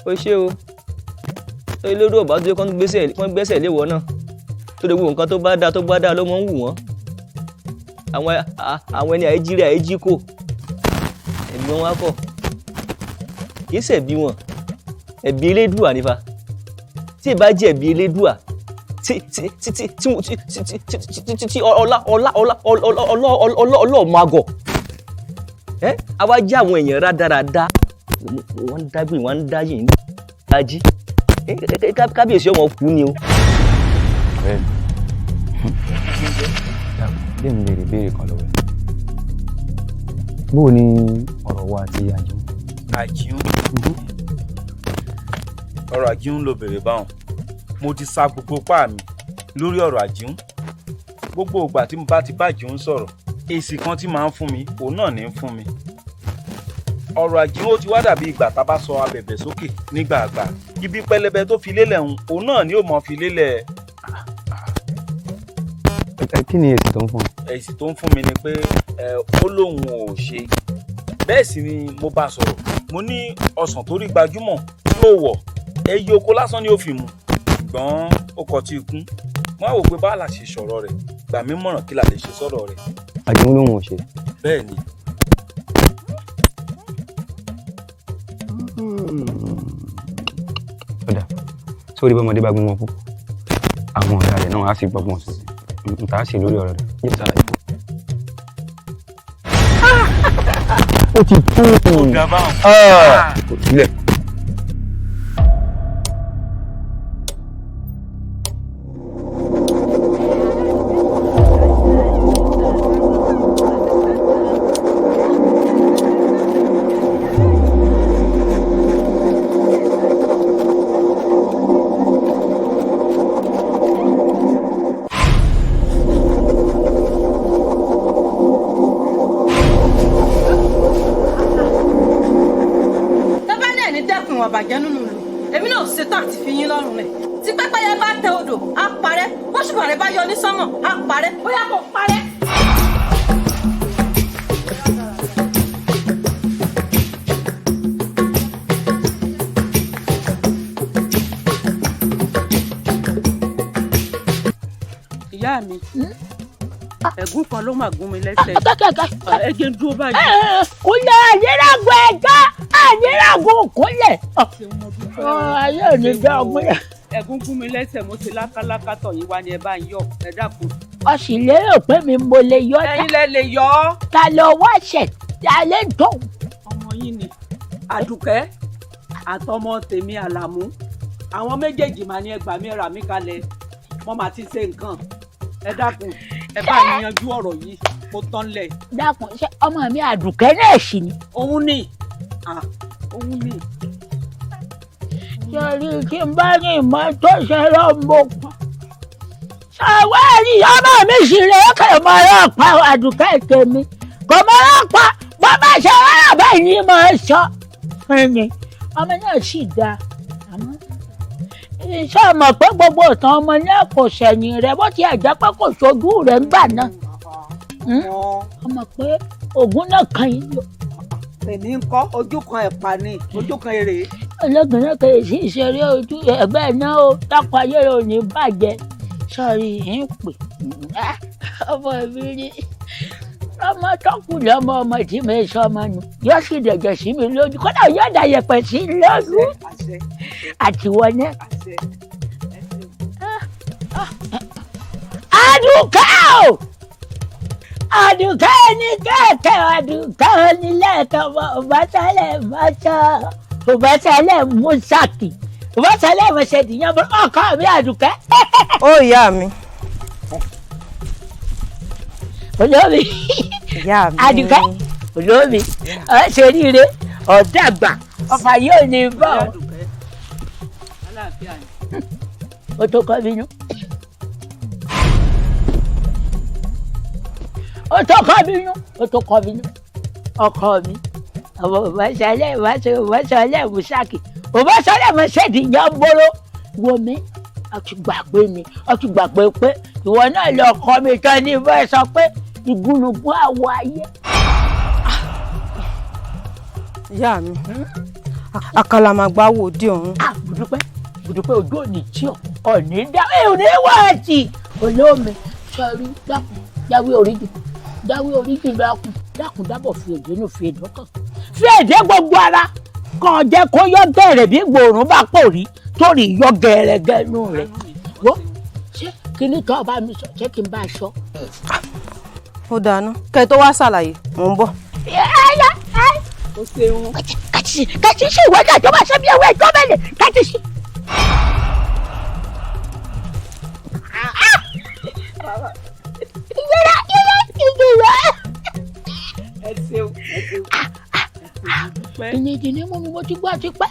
Speaker 17: ó ṣe o Elédùà ọba tó yẹ kán gbẹ́sẹ̀ léwọ náà tó lè wo nǹkan tó bá dáa ló mọ̀ ń wù wọ́n àwọn ẹni àìjírí àìjíkò ẹ̀mí wọn wá kọ̀ kì í ṣẹ̀bi wọn ẹ̀bi Elédùà nífa tí ì bá jẹ́ ẹ̀bi Elédùà tí ọlọ́ọ̀mọ àgọ̀ àwa jẹ́ àwọn èèyàn rádaràda wọ́n ń dágbé wọ́n ń dáyé ń dájí kábíyèsí ọmọ kú ni o.
Speaker 22: bí mi lè rí béèrè kan lọ́wọ́ ẹ̀ bó o ní ọ̀rọ̀ wa àti àjíhùn.
Speaker 2: ọ̀rọ̀ àjíhùn ló bèrè báwọn mo ti sa gbogbo pa mi lórí ọ̀rọ̀ àjíhùn gbogbo ìgbà tí mo bá ti bá àjíhùn sọ̀rọ̀ èsì kan tí máa ń fún mi òun náà ní ń fún mi ọ̀rọ̀ àjíhùn ó ti wá dàbí ìgbà tá a bá sọ abẹ̀bẹ̀ sókè nígbàgbà ibi pẹlẹbẹ tó fi lélẹ̀ òun náà ni ó mọ̀ fi lélẹ̀.
Speaker 22: Kí ni èsì tó ń fún ọ?
Speaker 2: Èsì tó ń fún mi ni pé ó lóun ò ṣe bẹ́ẹ̀ sì ni mo bá sọ̀rọ̀ mo ní ọsàn tó rí gbajúmọ̀ yóò wọ̀ ẹyí oko lásán ni ó fi mu ṣùgbọ́n ó kọ tí ikún wọn á wò pé báà la ṣe sọ̀rọ̀ rẹ̀ gbà mí mọ̀ràn kí la lè ṣe sọ̀rọ̀ rẹ̀.
Speaker 22: Àjíhùn lòun ò ṣe.
Speaker 2: bẹ́ẹ̀ ni.
Speaker 22: Ọ̀dà sórí bọ́mọdé bá gbọ́n wọn kú àwọn ọ̀rẹ́ rẹ̀ náà á sì gbọ́gbọ́n sí i nǹkan á sì lórí ọ̀rọ̀ rẹ̀ yóò sára ikú. Ó ti kú.
Speaker 2: Ó ga báwọn.
Speaker 22: Kò sílẹ̀.
Speaker 23: bàjẹ́ nínú ìlú èmi náà ṣetán àti fi yín lọ́rùn rẹ̀ tí pẹ́pẹ́yẹ bá tẹ odò á parẹ́ bóṣùpá rẹ̀ bá yọ ní sánmọ̀ á parẹ́ bóyá kò parẹ́. ìyá mi ẹ̀gún kan ló máa gún mi lẹ́sẹ̀ ẹ jẹ́ dúró báyìí.
Speaker 1: kúnlẹ̀ àyẹ̀ràgùn ẹ̀ka àyẹ̀ràgùn kúnlẹ̀ ayé ò ní dá ọgbọ́n yẹn.
Speaker 23: ẹ̀gún gún mi lẹ́sẹ̀ mo ṣe lákáláká tọ̀ yín wá ní ẹ bá ń yọ ẹ dákun.
Speaker 1: o sì lérò pé mi mo lè yọ ọ́.
Speaker 23: ẹ̀yin lẹ lè yọ ọ́.
Speaker 1: ta ló wá ṣẹ̀ ta lè tó.
Speaker 23: ọmọ yín ni àdùkẹ́ àtọmọ tèmi àlàmú àwọn méjèèjì máa ní ẹgbàá mi rà mí kalẹ̀ wọ́n máa ti ṣe nǹkan ẹ dákun ẹ bá yanjú ọ̀rọ̀ yìí kó tán lẹ̀.
Speaker 1: dákun ṣé ọmọ mi àdùkẹ́ náà ṣì ni.
Speaker 23: òun ni òun ni.
Speaker 1: sọ̀rí kí n bá ní ìmọ̀ tó ṣe lọ́mọ pa. ṣàwárí ọmọ mi sì rè é kò mọ ọlọ́pàá àdùkẹ́ tèmi kò mọ ọlọ́pàá wọ́n bá ṣe wàhálà báyìí ní mọ̀ ọ́ sọ. ọmọ náà sì dáa àmọ́ iṣẹ́ mọ̀ pé gbogbo ìtàn ọmọ náà kò sẹ̀yìn rẹ̀ bó ti ẹ̀jẹ̀ pé kò ṣojú rẹ̀ ńgbà náà. ọmọ pé ògùn náà kan yín lọ.
Speaker 23: èmi ń kọ́ ojú kan ẹ̀pà ni ojú kan èrè.
Speaker 1: ológun náà kò sí ìṣeré ojú ẹgbẹ́ náà ó dákọ̀ ayé rẹ̀ ò ní bàjẹ́ sọ́ọ́rì ń pè ọmọ mi rí ọmọ tọkùn lọmọ ọmọ tí mi sọ ọmọ nù yóò sì dẹ̀jẹ̀ sí mi lójú kódà yóò dà yẹpẹ̀ sí lójú àtiwọ́ náà. Àdùkẹ́ o Àdùkẹ́ ní kẹ̀kẹ́ Àdùkẹ́ ní lẹ́ẹ̀kan ọ̀bátálẹ̀ mọ́tọ́ ọ̀bátálẹ̀ mọ́sáàkì ọ̀bátálẹ̀ mọ́sẹ̀dìyàn ọkọ mi Àdùkẹ́.
Speaker 21: ó ìyá mi.
Speaker 1: olómi Àdùkẹ́ olómi ọ̀ṣẹ̀ríire ọ̀dàgbà ọ̀fà yóò ní bọ̀ ó tó kọ́ bínú. ó tó kọ́ bínú ó tó kọ́ bínú ọkọ mi ọmọ òbáṣọlẹ̀ mùsáàkì òbáṣọlẹ̀ mùsẹ̀dìyàn bóró wo mi ọtí gbàgbé mi ọtí gbàgbé pé ìwọ náà lọ kọ́ mi tán ní bá sọ pé ìgúnnugún àwọ̀ ayé.
Speaker 21: ìyá mi àkàlàmàgbà wò di ọ̀hún.
Speaker 1: bùdúpẹ́ ojú òní tí ọ̀ní dá òní wá àti olómi sọrí dákun jáwé oríjì dákun dábọ̀ fi èdè nù fi èdè ọkàn fi èdè gbogbo ara kàn jẹ́ kó yọ bẹ̀rẹ̀ bí gbòòrùn bá pò rí torí yọ gẹ̀rẹ́gẹ́ nù rẹ̀ wọ́n ṣé kí ni tọ́ bá mi sọ ṣé kí n bá a sọ.
Speaker 21: ó dáná kẹ́ ẹ tó wá ṣàlàyé mò ń bọ̀.
Speaker 23: ó ṣeun.
Speaker 1: kàtí sí ìwé náà tó bá ṣe bí ewé tó bẹ̀rẹ̀ kàtí sí. ìgbéra.
Speaker 23: ẹ ṣeun ẹ ṣeun.
Speaker 18: pẹ́.
Speaker 4: ìnìjì ni mo ti gbọ́ àti pẹ́.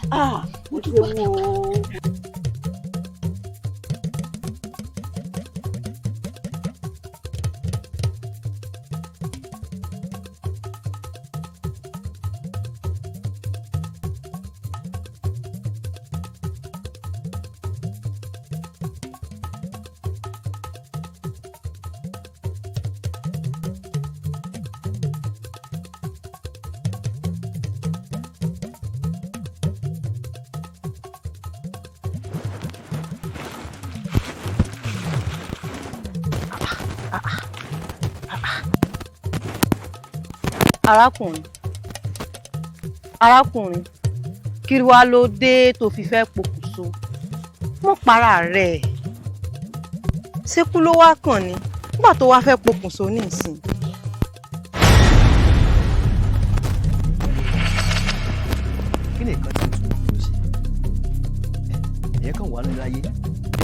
Speaker 23: mo ti gbọ́ àti pẹ́.
Speaker 5: arákùnrin kí wá ló dé tó fi fẹ́ pokùnso mọ́ para rẹ̀ ṣékú ló wá kàn ní nígbà tó wá fẹ́ pokùnso ní ìsìn.
Speaker 17: kí ni nǹkan tí mo tún lọ ṣe ẹ̀yẹ́ kan wà nínú ayé bí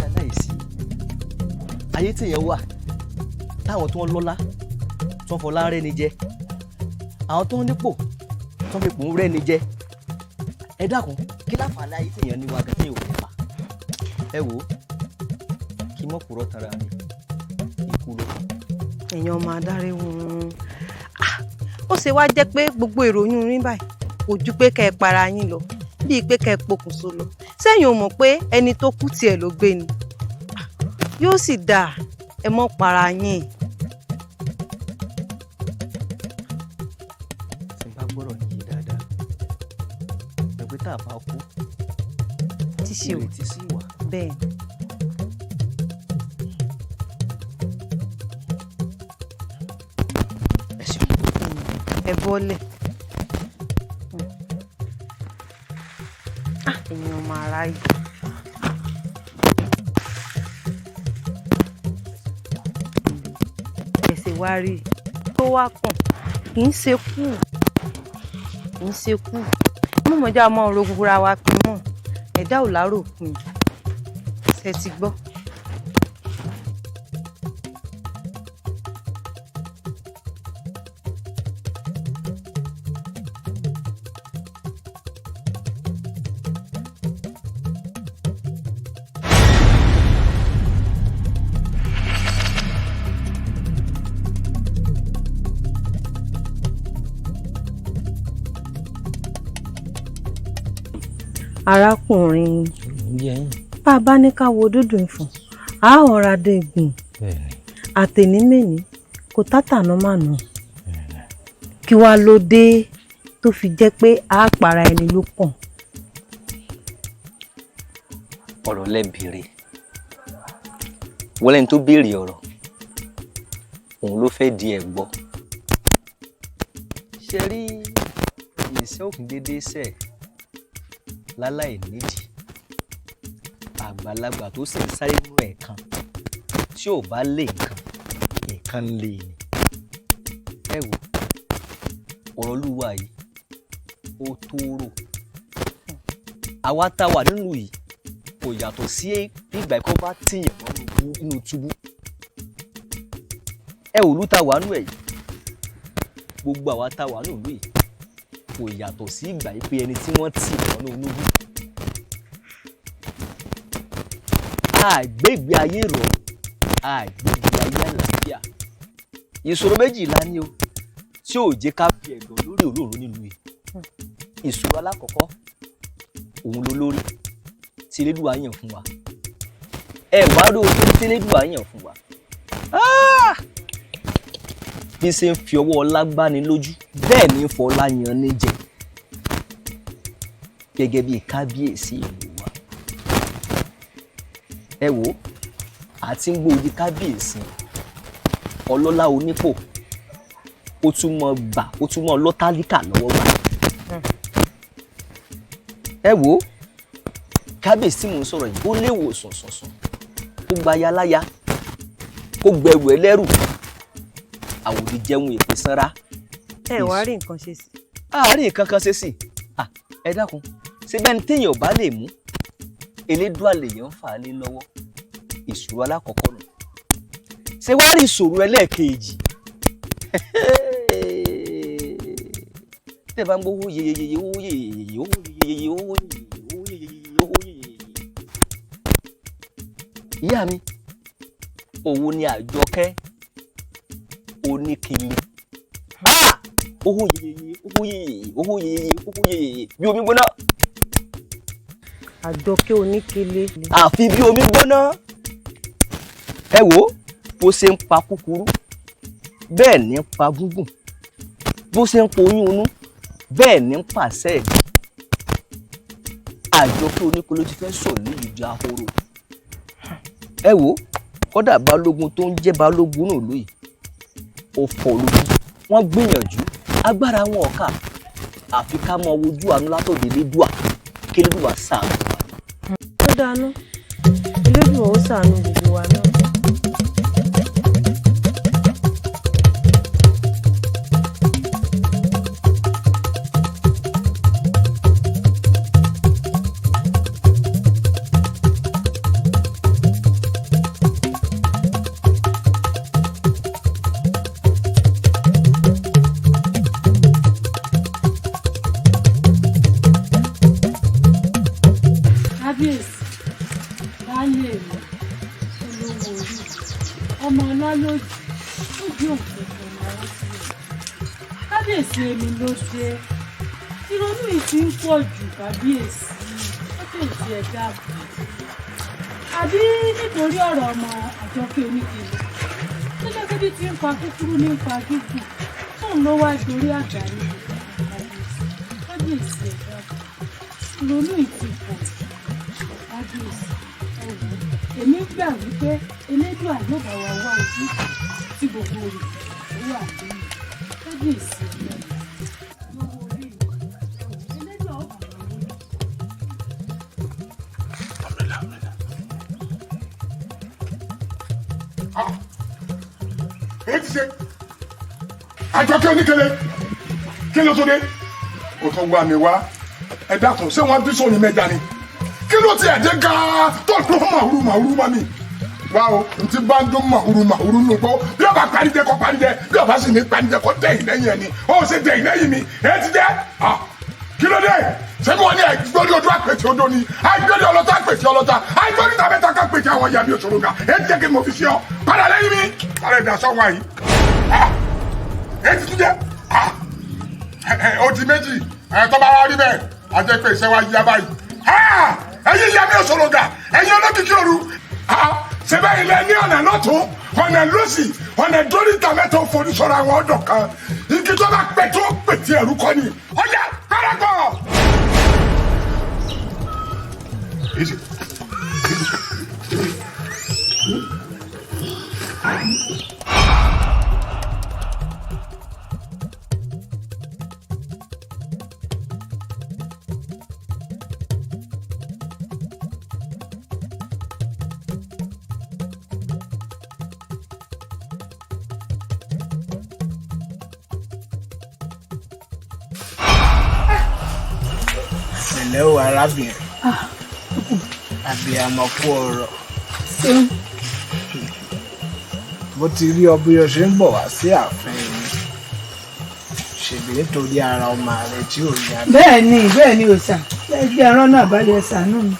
Speaker 17: aláìsí ayé tèèyàn wà táwọn tó ń lọ́lá tó ń fọlá rẹ́ni jẹ àwọn tó ń nípò tó ń fi pò ń rẹ́ni jẹ ẹ dákun kí láǹfààní ayé tèèyàn ní wa gẹ́gẹ́ òun pa ẹ wò ó kí mọ́ kúrọ́ tara mi ikú ló kàn.
Speaker 5: èèyàn ọmọ adarí wọn ó ṣe wá jẹ́ pé gbogbo ìròyìn rí báyìí kò ju pé kẹ́ ẹ para yín lọ bíi pé kẹ́ ẹ pokùnso lọ sẹ́yìn ò mọ̀ pé ẹni tó kú tiẹ̀ ló gbé ni yóò sì dáa ẹ mọ́ para yín.
Speaker 17: tí n bá gbọ́dọ̀ yí dáadáa ẹgbẹ́ tá a bá kú ìrètí sí wà.
Speaker 5: bẹ́ẹ̀ ẹ bọ́lẹ̀ èèyàn ọmọ ara yìí. ẹ̀sìn wá rí i tó wá kàn kì í ṣe kú mọ̀mọ́jà ọmọ ọ̀rọ̀ gbogbo ra wa pín mọ́ ẹ̀dá ò lárò pin ṣe ti gbọ́. arákùnrin bá a bá ní ká wo dúdú ìfọ̀n a ọ̀rá dé ìgbìn àtẹ̀nímẹ̀ní kò tátàná mànà kí wàá ló dé tó fi jẹ́ pé a para ẹni ló kàn.
Speaker 17: ọ̀rọ̀ lẹ́bìrì wọ́n lẹ́ni tó béèrè ọ̀rọ̀ òun ló fẹ́ di ẹ̀ gbọ́ ṣe rí ìṣẹ́ òkun dédé sẹ́ẹ̀ láláì nídìí àgbàlagbà tó sì ń sáré nínú ẹ̀kan tí ò bá lè nǹkan lè ní. ẹ wo ọ̀rọ̀ olúwa yìí ó tóóró àwa tá a wà nínú yìí kò yàtọ̀ sí ìgbà ẹ̀kọ́ bá tìyàn nínú túbú. ẹ wò lú tá a wà nínú ẹ̀ yìí gbogbo àwa tá a wà nínú yìí kò yàtọ̀ sí ìgbà yìí pé ẹni tí wọ́n tì wọ́n ní ológun. àgbègbè ayé rọ̀ àgbègbè ayé àlàáfíà ìṣòro méjìlá ni o tí ò jẹ́ ká fi ẹ̀dọ̀ lórí òróró nílùú yìí. ìṣòro alákọ̀ọ́kọ́ òun ló lórí tí Elédùà yàn fún wa ẹ wá rí ojú tí Elédùà yàn fún wa bí ṣe ń fi ọwọ́ ọlá gbani lójú bẹ́ẹ̀ ni ń fọlá yan ní jẹ gẹ́gẹ́ bí kábíyèsí ìlú wa. ẹ wò àti ń gbòòdì kábíyèsí ọlọ́lá onípò ó tún mọ lọ́tálíkà lọ́wọ́ wa. ẹ wò kábíyèsí mò ń sọ̀rọ̀ yìí ó léwò sọ̀sọ̀sọ̀ kó gba yaláya kó gbẹrù ẹlẹ́rù àwòdì jẹun èpè sanra.
Speaker 5: ẹ wá rí nǹkan ṣe sí.
Speaker 17: àárín nǹkan kan ṣe sí ẹ dákun ṣé bẹ́ẹ̀ ni téèyàn bá lè mú Elédùà lèèyàn fà á lé lọ́wọ́ ìṣòro alákọ̀ọ́kọ́ nù ṣé wàá rí ìṣòro ẹlẹ́ẹ̀kejì tẹ́ bá ń gbọ́ owó yeyeye owó yeyeye owó yeyeye owó yeyeye owó yeyeye. ìyá mi òun ni Àjọkẹ́ Oníkìlì. owó yeyeye owó yeyeye owó yeyeye owó yeyeye bí omi gbóná.
Speaker 5: Àjọkẹ́ Oníkìlì.
Speaker 17: àfi bí omi gbóná. ẹ wò ó bó ṣe ń pa kúkúrú bẹ́ẹ̀ ní ń pa gúngùn bó ṣe ń pa oyún inú bẹ́ẹ̀ ní ń pàṣẹ ẹ̀. Àjọkẹ́ Oníkìlì ti fẹ́ sọ ní ìdí ahoro. ẹ wò ó kódà balógun tó ń jẹ́ balógun náà lóyè ó fọ́ lójú. wọ́n gbìyànjú agbára wọn ọ̀ka àfi ká mọ ojú àánú látọ̀dé lédùà kí lédùà ṣàánú.
Speaker 5: ó dáná elédùà ó ṣàánú gbogbo wa náà.
Speaker 19: kábíyèsí baálé mi olówó orí ọmọ ọlọ́lọ́jì ó di òkè ìfọ̀mọ́wọ́ sílẹ̀. kábíyèsí èmi ló dé ìrònú yìí ti ń pọ̀ jù kábíyèsí kábíyèsí ẹ̀dá àbò àbí nítorí ọ̀rọ̀ ọmọ Àjọkẹ́ Oníkìlì tó jẹ́ pé bí ti ń pa kúkúrú ní pa gígùn tóun ló wá dorí àgbà ní kábíyèsí ẹ̀dá àbò ìrònú yìí ti pọ̀ èmi gbà wípé elédùà yóò bá wa wá ojú tí gbogbo rẹ̀ ó wà lóyún kábíyèsí rẹ̀ lówó orí elédùà ó bá wa lóyún.
Speaker 16: èyí ti ṣe Àjọkẹ́ Oníkìlì kí ló tó dé o tó wá mi wá ẹ dákun ṣé wọn bí sóyún mẹ́ta ni kí ló ti ẹ̀jẹ̀ gan-an tó ń dún màhúrú mọ́ mi wá o n ti bá ń dún màhúrú nù gbọ́ bí ọba parí jẹ kó parí jẹ bí ọba sì ní parí jẹ kó dẹ̀yìn lẹ́yìn ẹni ó ṣe dẹ̀yìn lẹ́yìn mi ẹ ti jẹ́ kí ló dé sẹ́mi wọn ní àgbẹ̀rẹ̀ odò àpètì odò ni àgbẹ̀rẹ̀ ọlọ́tà àpètì ọlọ́tà àgbẹ̀rẹ̀ tàbẹ́tà ká pètì àwọn ìyá mi òṣòro ga ẹ ti jẹ́ kí mo fi ṣe ọ padà lẹ́yìn mi padà ìdá sọ́wọ́ yìí ẹ ti tún jẹ́ ó di méjì tó bá wá rí bẹ́ẹ̀ àjẹ́ pé ìṣẹ́ wa yí abá yìí ẹ̀yin ìyá mi òṣòro ga ẹ̀yin olókìkí òru sẹ́bẹ̀ ilẹ̀ ní ọ̀nà lọ́tún ọ̀nà lọ́sì ọ̀nà dóríta mẹ́ta forí sọ̀rọ̀ àwọn ọ̀dọ̀ kan igi tó bá pẹ̀ tó pètì ẹ̀rú kọ́ ni ọ̀yà pẹ́rẹ́gọ̀.
Speaker 10: Ẹ̀lẹ́ o arábìnrin àbíyamọ kú ọ̀rọ̀ bó ti rí ọ bí o ṣe ń bọ̀ wá sí ààfin mi ṣèbí nítorí ara ọmọ rẹ tí ò yá.
Speaker 1: bẹ́ẹ̀ ni òòṣà ẹgbẹ́ ẹran náà balẹ̀ ṣàánú mi.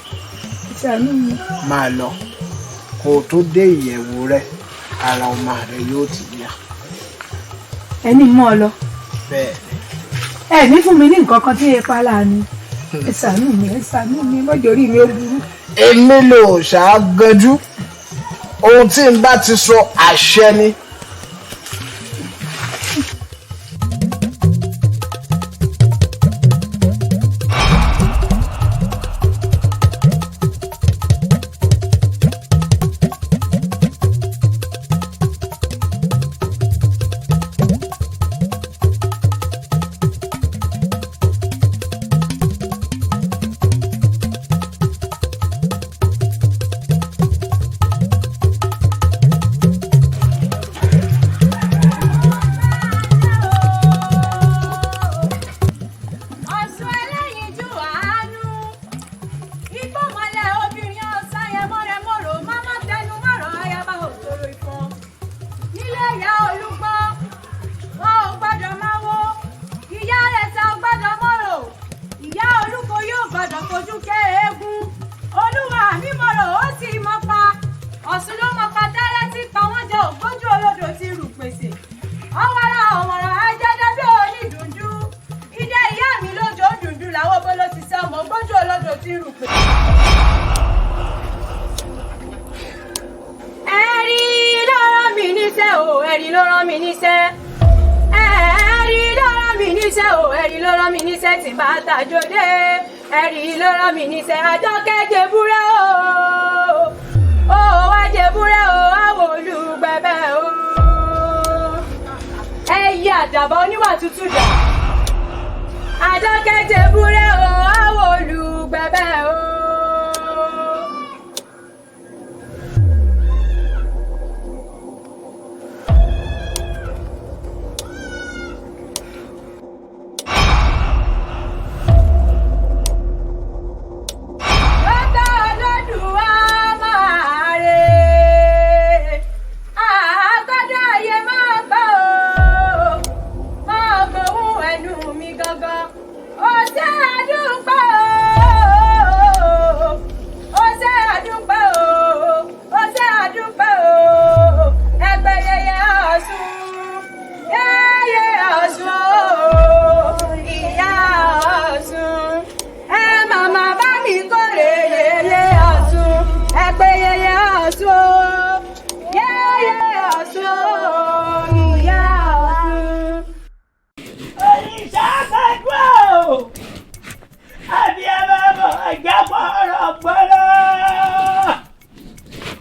Speaker 10: máa lọ kó o tó dé ìyẹ̀wò rẹ ara ọmọ rẹ yóò ti yá.
Speaker 1: ẹni mọ́ ọ lọ.
Speaker 10: bẹ́ẹ̀
Speaker 1: ẹ ní fún mi ní nǹkan kan tí ẹ pa láàánú ẹ ṣàánú mi lọ́jọ́ orí mi ó burú.
Speaker 10: èmi lò ṣàgànjú ohun tí n bá ti sọ àṣẹ ni.
Speaker 6: Ọ̀ṣun ló mọ pátẹ́rẹ́ tí pa wọ́n jẹ ògbójú olódò ti rù pèsè. Ọwọ́ra ọ̀mọ̀ràn ajẹ́dẹ́ bí onídùúdú. Ìdẹ ìyá mi lójó dùndú làwọn bó ló ti sẹ́ ọmọ ògbójú olódò ti rù pèsè. Ẹ̀rí ló rán mi níṣẹ́ o, ẹ̀rí ló rán mi níṣẹ́. Ẹ̀rí ló rán mi níṣẹ́ o, ẹ̀rí ló rán mi níṣẹ́ tí bá tàjọdé. Ẹ̀rí ló rán mi níṣẹ́ Àjọkẹ́ jèbúrẹ́ o. Ó wá jèbúrẹ́ o, àwọ̀ olùgbẹ̀bẹ̀ o. Ẹyẹ àdàbà oníwà tútù dà. Àjọkẹ́ jèbúrẹ́ o, àwọ̀ olùgbẹ̀bẹ̀ o.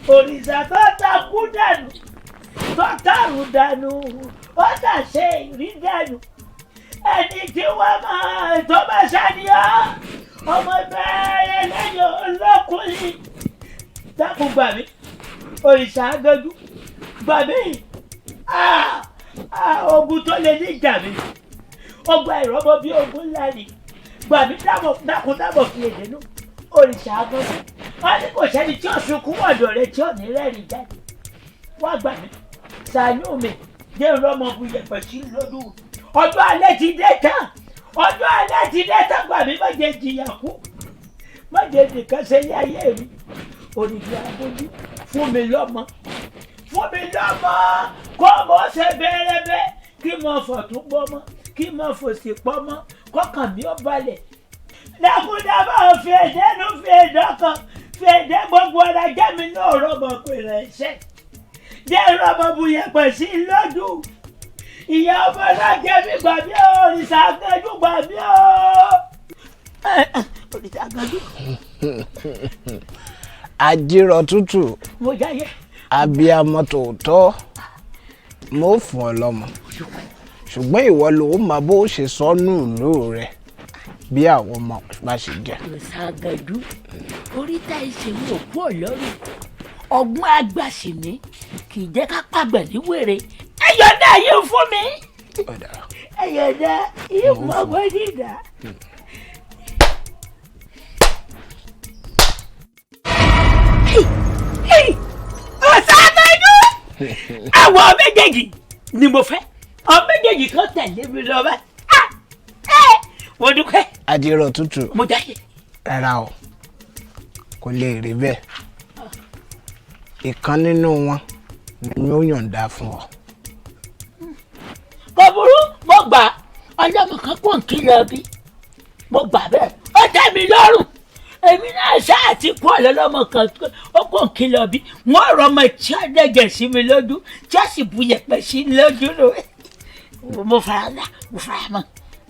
Speaker 10: Òrìṣà tó takú dànù tó tàrù dànù ó dàṣe ìrí dànù ẹni tí wọ́n máa tó bá ṣàníyàn ọmọ bẹ́ẹ̀ lẹ́yìn olókùnrin dákun gbà mí òrìṣà agẹjú gbà mí ogun tó lè ní ìjà mi ọgbà ìrọ́bọ bí ogun ńlá ni gbà mí dákun dábọ̀ fi èdè nù òrìṣà agẹjú wọ́n ní kò sẹ́ni tí ó sunkún wọ̀dọ̀ rẹ tí ò ní rẹ́rìn jáde wá gbà mí ṣàánú mi dé rọmọ buyẹ̀pẹ̀ sí lọ́dún ọjọ́ alẹ́ ti dé tán ọjọ́ alẹ́ ti dé tán gbà mí má jẹ́ jìyà kú má jẹ́ nìkan ṣe ní ayé mi òrìṣà agẹjú fún mi lọ́mọ kó mo ṣe bẹ́rẹ́bẹ́ kí mo fọ̀tún gbọ́ mọ́ kí mo fòsì pọ́ mọ́ kọ́kàn mi ó balẹ̀ dákúndábà fi èdè nu fi èdè kan fi èdè gbogbo ọ̀rọ̀ jẹ́ mi náà rọ́bọ̀ pé rẹ̀ ṣẹ́ jẹ́ rọ́bọ̀ buyẹ̀pẹ̀ sí lọ́dún ìyá ọmọ náà jẹ́ mi gbà mí o òrìṣà agẹjú gbà mí o òrìṣà agẹjú.
Speaker 7: Àjírọ̀ tútù
Speaker 10: mo jáyé
Speaker 7: abiyamọ tòótọ́ mo fún ọ lọ́mọ ṣùgbọ́n ìwọ ló máa bó ṣe sọnù ìlú rẹ bí àwọn ọmọ bá ṣe jẹ.
Speaker 4: Ṣàgàdú oríta ìṣèlú òkú ọlọ́run ọgbọ́n àgbà sì ní kì í jẹ́ ká pàgbà ní wèrè ẹ̀yọ̀dá yìí fún mi ẹ̀yọ̀dá yìí fún ọgbọ́n dídá.
Speaker 10: Ṣàgàdú àwọn méjèèjì ni mo fẹ́ àwọn méjèèjì kan tẹ̀lé mi lọ bá mo dúpẹ́.
Speaker 7: Àjírọ̀ tútù
Speaker 10: mo jáde.
Speaker 7: rárá o kò lè rí bẹ́ẹ̀ ìkan nínú wọn ni ó yọ̀ǹda fún ọ.
Speaker 4: kò burú mo gbà ọlọ́mọ kan kò ń kìlọ̀ bí mo gbà bẹ́ẹ̀ ó tẹ́ mi lọ́rùn èmi náà ṣáà ti kú ọ̀lọ́lọ́mọ kan ó kò ń kìlọ̀ bí wọ́n rọ ọmọ tí ó dẹ̀jẹ̀ sí mi lójú tí ó sì bu yẹ̀pẹ̀ sí mi lójú lò mo fara mọ́ mo fara mọ́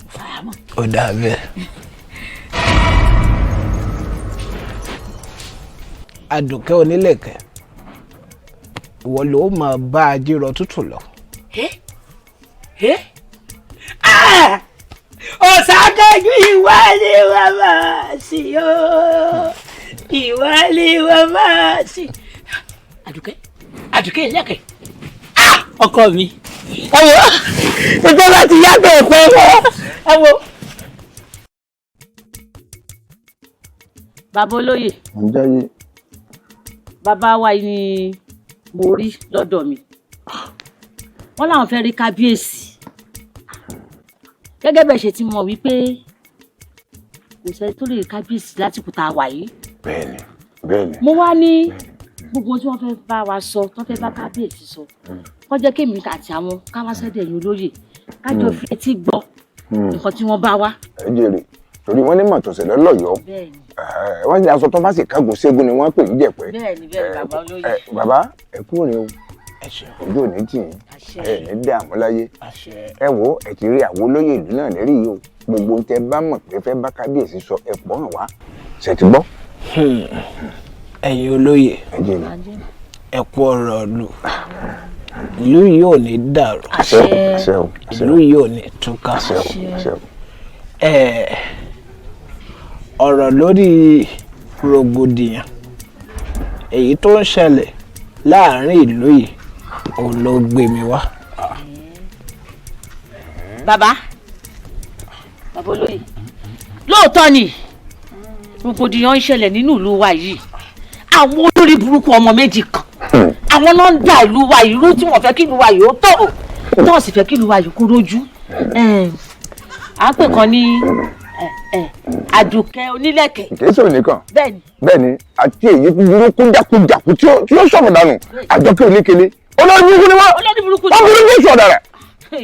Speaker 4: mo fara mọ́.
Speaker 7: ó dà bẹ́ẹ̀. Àdùkẹ́ onílẹ̀kẹ̀ ìwọ ló máa bá Àjírọ̀ tútù lọ.
Speaker 10: Ọ̀sàkẹ́jú ìwà ni wọ́n máa sí o ìwà ni wọ́n máa sí. Àdùkẹ́ ìlẹ̀kẹ̀ ọkọ mi ẹ wo ìjọba ti yàgbẹ́ ẹ̀pẹ́ ẹ wo.
Speaker 20: bàbá olóyè bàbá wa ni mo rí lọ́dọ̀ mi wọ́n láwọn fẹ́ rí kábíyèsí gẹ́gẹ́ bẹ́ẹ̀ ṣe ti mọ̀ wípé kò sẹ́ni tó lè rí kábíyèsí lásìkò tá a wà yìí.
Speaker 13: bẹ́ẹ̀ni bẹ́ẹ̀ni.
Speaker 20: mo wá ní
Speaker 8: gbogbo tí wọ́n fẹ́ bá wa sọ tó fẹ́ bá kábíyèsí sọ kó jẹ́ kémi àti àwọn káwá sẹ́dẹ̀ yín olóyè kájọ fi etí gbọ́ nǹkan tí wọ́n bá wá.
Speaker 13: ẹ jèrè torí wọ́n ní mọ̀tòsẹ̀ lọ́lọ́yọ̀ọ́ wọ́n ní aṣọ tó bá sì kágun ségun ni wọ́n pè ní jẹ̀pẹ́.
Speaker 8: bẹ́ẹ̀ni bàbá olóyè.
Speaker 13: bàbá ẹ kú rè o ojú òní tì yín ẹ ní dààmú láyé ẹ wo ẹ ti rí àwọn olóyè ìlú náà lérí yìí o gbogbo ń tẹ bá mọ̀ pé fẹ́ bá kábíyèsí sọ ẹ pọ̀ hàn wá ṣe ti gbọ́.
Speaker 7: ẹ̀yin olóyè ẹ kú ọ̀rọ̀ lù ìlú yìí ò ní dàrú ìlú yìí ò ní túká ọ̀rọ̀ lórí rògbòdìyàn èyí tó ń ṣẹlẹ̀ láàrin ìlú yìí òun ló gbé mi wá.
Speaker 8: bàbá olóyè lóòótọ́ ni rògbòdìyàn ń ṣẹlẹ̀ nínú ìlú wa yìí àwọn olórí burúkú ọmọ méjì kan àwọn náà ń da ìlú wa yìí rú tí wọ́n fẹ́ kí ìlú wa yìí ó tòrò tí wọ́n sì fẹ́ kí ìlú wa yìí kó rójú à ń pè kan ní àdùkẹ́ onílẹ̀kẹ̀.
Speaker 13: kìí nìkan
Speaker 8: bẹ́ẹ̀ni
Speaker 13: àti èyí burúkú jákujàku tí ó sọ̀rọ̀ dànù àjọkẹ́ oníkele olórí burúkú ni wọ́n burúkú ní ìṣọ̀dà rẹ̀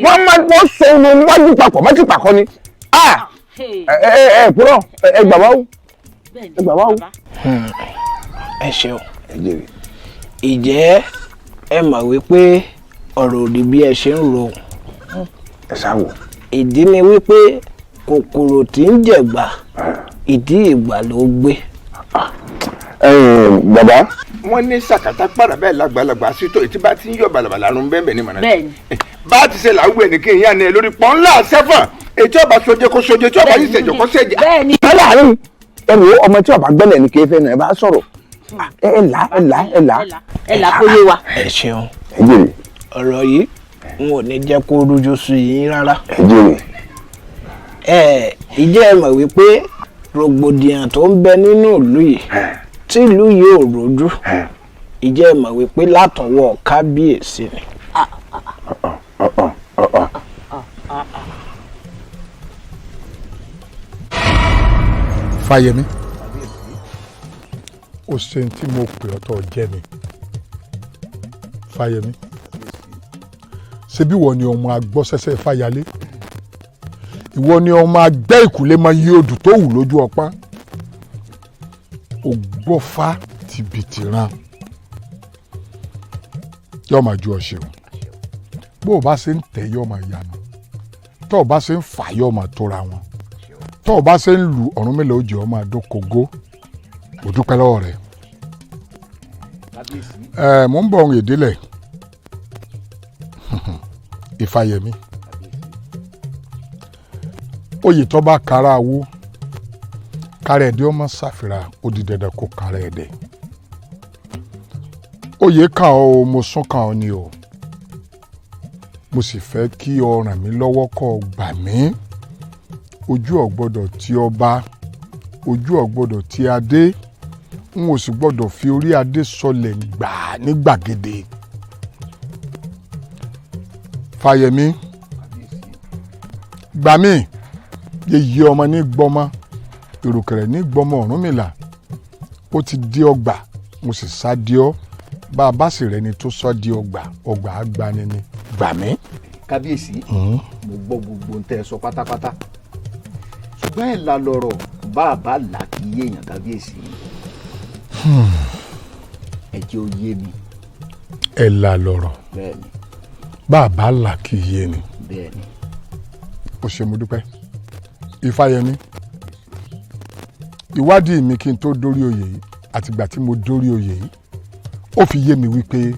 Speaker 13: wọ́n sọ ohun níwájú papọ̀ mọ́tì pàkọ́ ni kúrọ̀ ẹ gbà wá o.
Speaker 7: ẹ ṣeun ìjẹ́ ẹ mà wípé ọ̀rọ̀ òdì bí ẹ ṣe ń ro
Speaker 13: ẹ sáwò
Speaker 7: ìdí ni wípé kòkòrò tí ń jẹ̀gbà ìdí ìgbà ló gbé.
Speaker 13: bàbá
Speaker 9: wọ́n ní sàkátà pàrà bẹ́ẹ̀ lágbàlagbà sító ètí bá ti ń yọ bàlàbàlà rún bẹ́ẹ̀ ní mọ̀nà.
Speaker 8: bẹ́ẹ̀ni.
Speaker 9: bá a ti ṣe làwùgbé ní kéèyàn ní ẹ lórí pọ́nlá sẹ́fọ̀n ètí ọba soje kó soje tí ọba yìí ṣèjọ kó ṣèjì.
Speaker 8: bẹ́ẹ̀ni.
Speaker 13: láàárín ẹnu ọmọ tí ọba gbẹ́lẹ̀ ní kéfẹ́ náà ẹ bá sọ̀rọ̀ ẹ là
Speaker 8: kó yé wa.
Speaker 7: ẹ ṣeun ọ̀rọ̀ yìí n ò ní jẹ́ kó rújú sí yín rárá. ìjẹ́ ẹ mọ̀ wípé rògbòdìyàn tó ń bẹ nínú ìlú yìí tí ìlú yìí ò rójú ìjẹ́ ẹ mọ̀ wípé látọwọ́ kábíyèsí ni.
Speaker 16: Fáyẹmí ó ṣe ń tí mo pè ọ́ tó jẹ́ mi Fáyẹmí ṣebí wọ́n ni ọmọ agbọ́sẹ́sẹ́ fáyalé ìwọ ni ọmọ agbẹ́ ìkúlé máa yí odù tó wù lójú ọpá ògbọ́fá tìbìtì ran yóò máa ju ọṣẹ o bó o bá ṣe ń tẹ̀ yóò máa yanu tó o bá ṣe ń fà yóò máa tóra wọn tó o bá ṣe ń lu ọ̀run mélòó jẹ́ ọ máa dún kógó o dúpẹ́ lọ́wọ́ rẹ̀ mò ń bọ̀ ohun ìdílẹ̀ Ìfàyẹ̀mí oyè tó bá kára awó kára ẹ̀dẹ́ ọmọ ṣàfihàn ó di dandan kó kára ẹ̀dẹ́ oyè kan o mo sún kan ọ ni o mo sì fẹ́ kí o ràn mí lọ́wọ́ kó gbà mí ojú ò gbọ́dọ̀ tí ọba ojú ò gbọ́dọ̀ tí adé n ò sì gbọ́dọ̀ fi orí adé sọlẹ̀ gbà ní gbàgede. Fáyẹmí gbà mí yeye ọmọ ní gbọmọ ìrùkẹ̀rẹ̀ ní gbọmọ Ọ̀rúnmìlà ó ti di ọgbà mo sì sá di ọ bá a bá sì rẹni tó sọ di ọgbà agbani ni gbà mí.
Speaker 15: kábíyèsí mo gbọ́ gbogbo ntẹ́ sọ pátápátá ṣùgbọ́n ẹ̀ la lọ́rọ̀ bá a bá là kí yéèyàn kábíyèsí ẹ jẹ́ ó yé mi.
Speaker 16: ẹ̀ la lọ́rọ̀
Speaker 15: bẹ́ẹ̀ni
Speaker 16: bá a bá là kí yé ni.
Speaker 15: bẹ́ẹ̀ni.
Speaker 16: o ṣé mo dúpẹ́ Ìfáyẹmí ìwádìí mi kí n tó dórí oyè yìí àtìgbà tí mo dórí oyè yìí ó fi yé mi wípé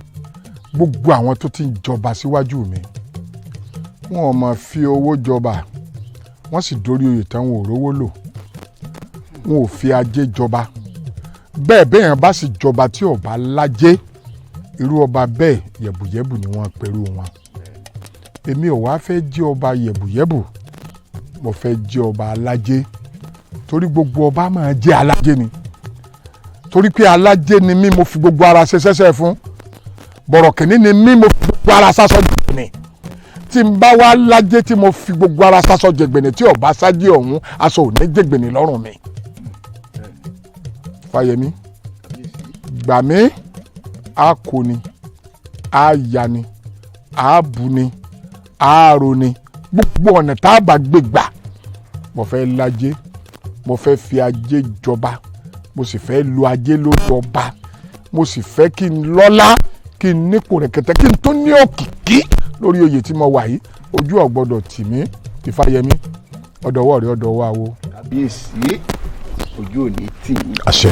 Speaker 16: gbogbo àwọn tó ti ń jọba síwájú mi wọn ò máa fi owó jọba wọ́n sì dórí oyè tán wọn ò rówó lò wọn ò fi ajé jọba bẹ́ẹ̀ bẹ́ẹ̀ bá sì jọba tí ò bá lájé irú ọba bẹ́ẹ̀ yẹ̀bùyẹ̀bù ni wọ́n pẹ̀lú wọn èmi ò wá fẹ́ jẹ́ ọba yẹ̀bùyẹ̀bù mo fẹ́ jẹ́ ọba alájé torí gbogbo ọba máa jẹ́ alájé ni torí pé alájé ni mí mo fi gbogbo ara ṣe ṣẹ́ṣẹ́ fún bọ̀rọ̀kìnní ni mí mo fi gbogbo ara sásọ jẹ̀gbẹ̀nì tí n bá wá lájé tí mo fi gbogbo ara sásọ jẹ̀gbẹ̀nì tí ọba sájé ọ̀hún aṣọ ò ní jẹ̀gbẹ̀nì lọ́rùn mi. Fáyẹmí gbà mí á kó ni á ya ni á bu ni á ro ni gbogbo ọ̀nà tá a bá gbé gbà mo fẹ́ lajé mo fẹ́ fi ajé jọba mo sì fẹ́ lo ajé lórí ọba mo sì fẹ́ kí n lọ́lá kí n nípò rẹ̀kẹ̀tẹ̀ kí n tó ní òkìkí lórí oyè tí mo wà yìí ojú ò gbọ́dọ̀ tì mí Ìfáyẹmí ọ̀dọ̀wọ́ rẹ̀ ọ̀dọ̀wọ́ àwo.
Speaker 15: kábíyèsí ojú ò ní tì í.
Speaker 16: àṣẹ.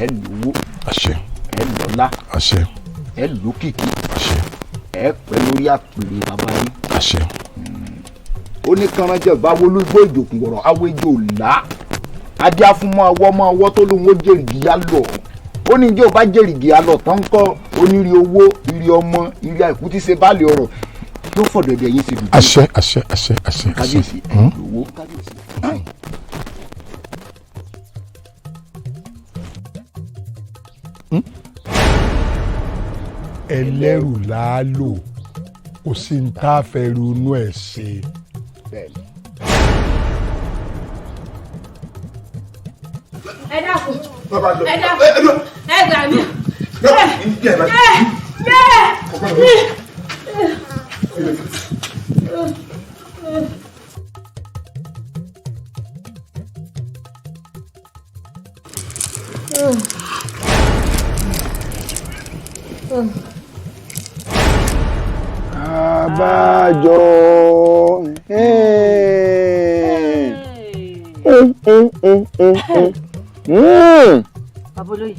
Speaker 15: ẹ lówó.
Speaker 16: àṣẹ.
Speaker 15: ẹ lọ́lá.
Speaker 16: àṣẹ.
Speaker 15: ẹ lókìkí.
Speaker 16: àṣẹ.
Speaker 15: ẹ pẹ́ lórí àpèrè bàbá yín.
Speaker 16: àṣẹ.
Speaker 15: ó ní kànáńjẹ báwo ló gbọ́ ìjòkùn ọ̀rọ̀ awéjò là adé afúnmọ́ awọ́ tó lóun ó jèrìgì yá lọ ó ní jẹ́ ò bá jèrìgì yá lọ tán kọ́ oníri owó ìrì ọmọ ìrì àìkú tí ṣe bá lè ọ̀rọ̀ yóò fọ̀dọ̀dọ̀ yín sí ibi.
Speaker 16: àṣẹ àṣẹ àṣẹ àṣẹ.
Speaker 15: kábíyèsí owó kábíyèsí.
Speaker 16: ẹlẹ́rù làá lò kò sí ní tá a fẹ́ ronú ẹ̀ ṣe.
Speaker 6: ẹ dákun ẹ gbà mí.
Speaker 13: Abájọ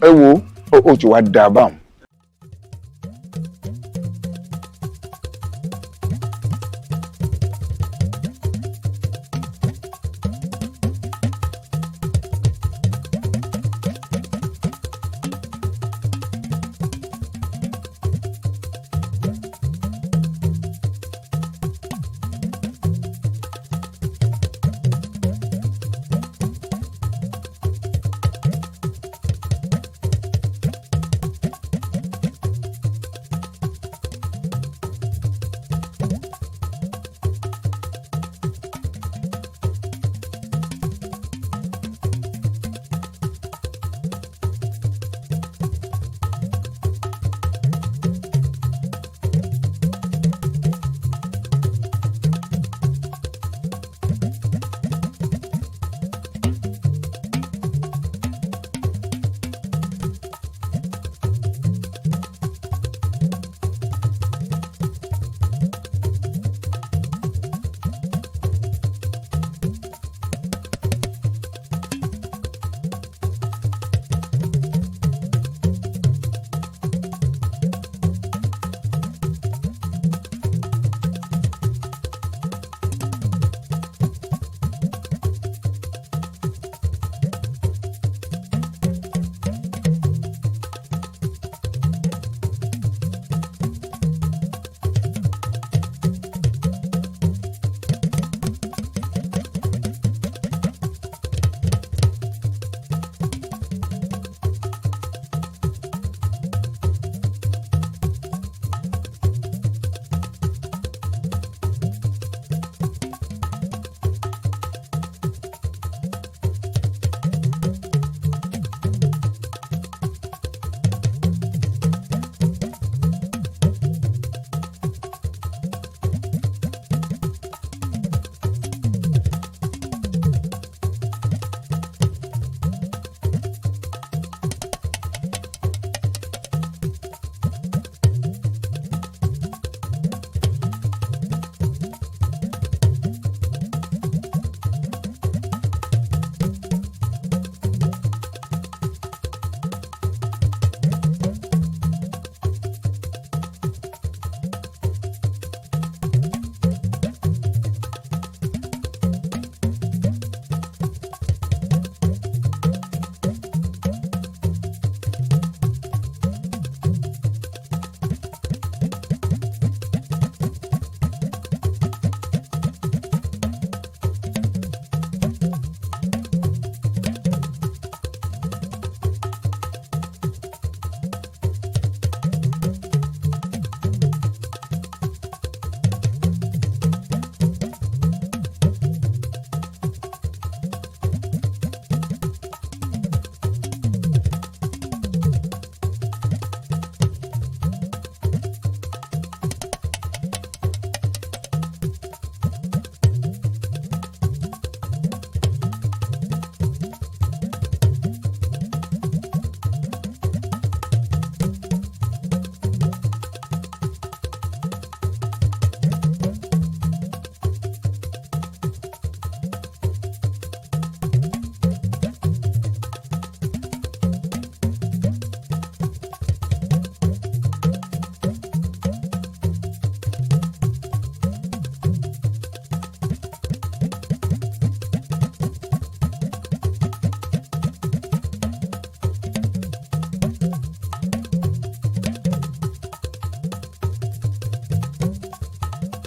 Speaker 13: ẹ wo o ti wá da báwọn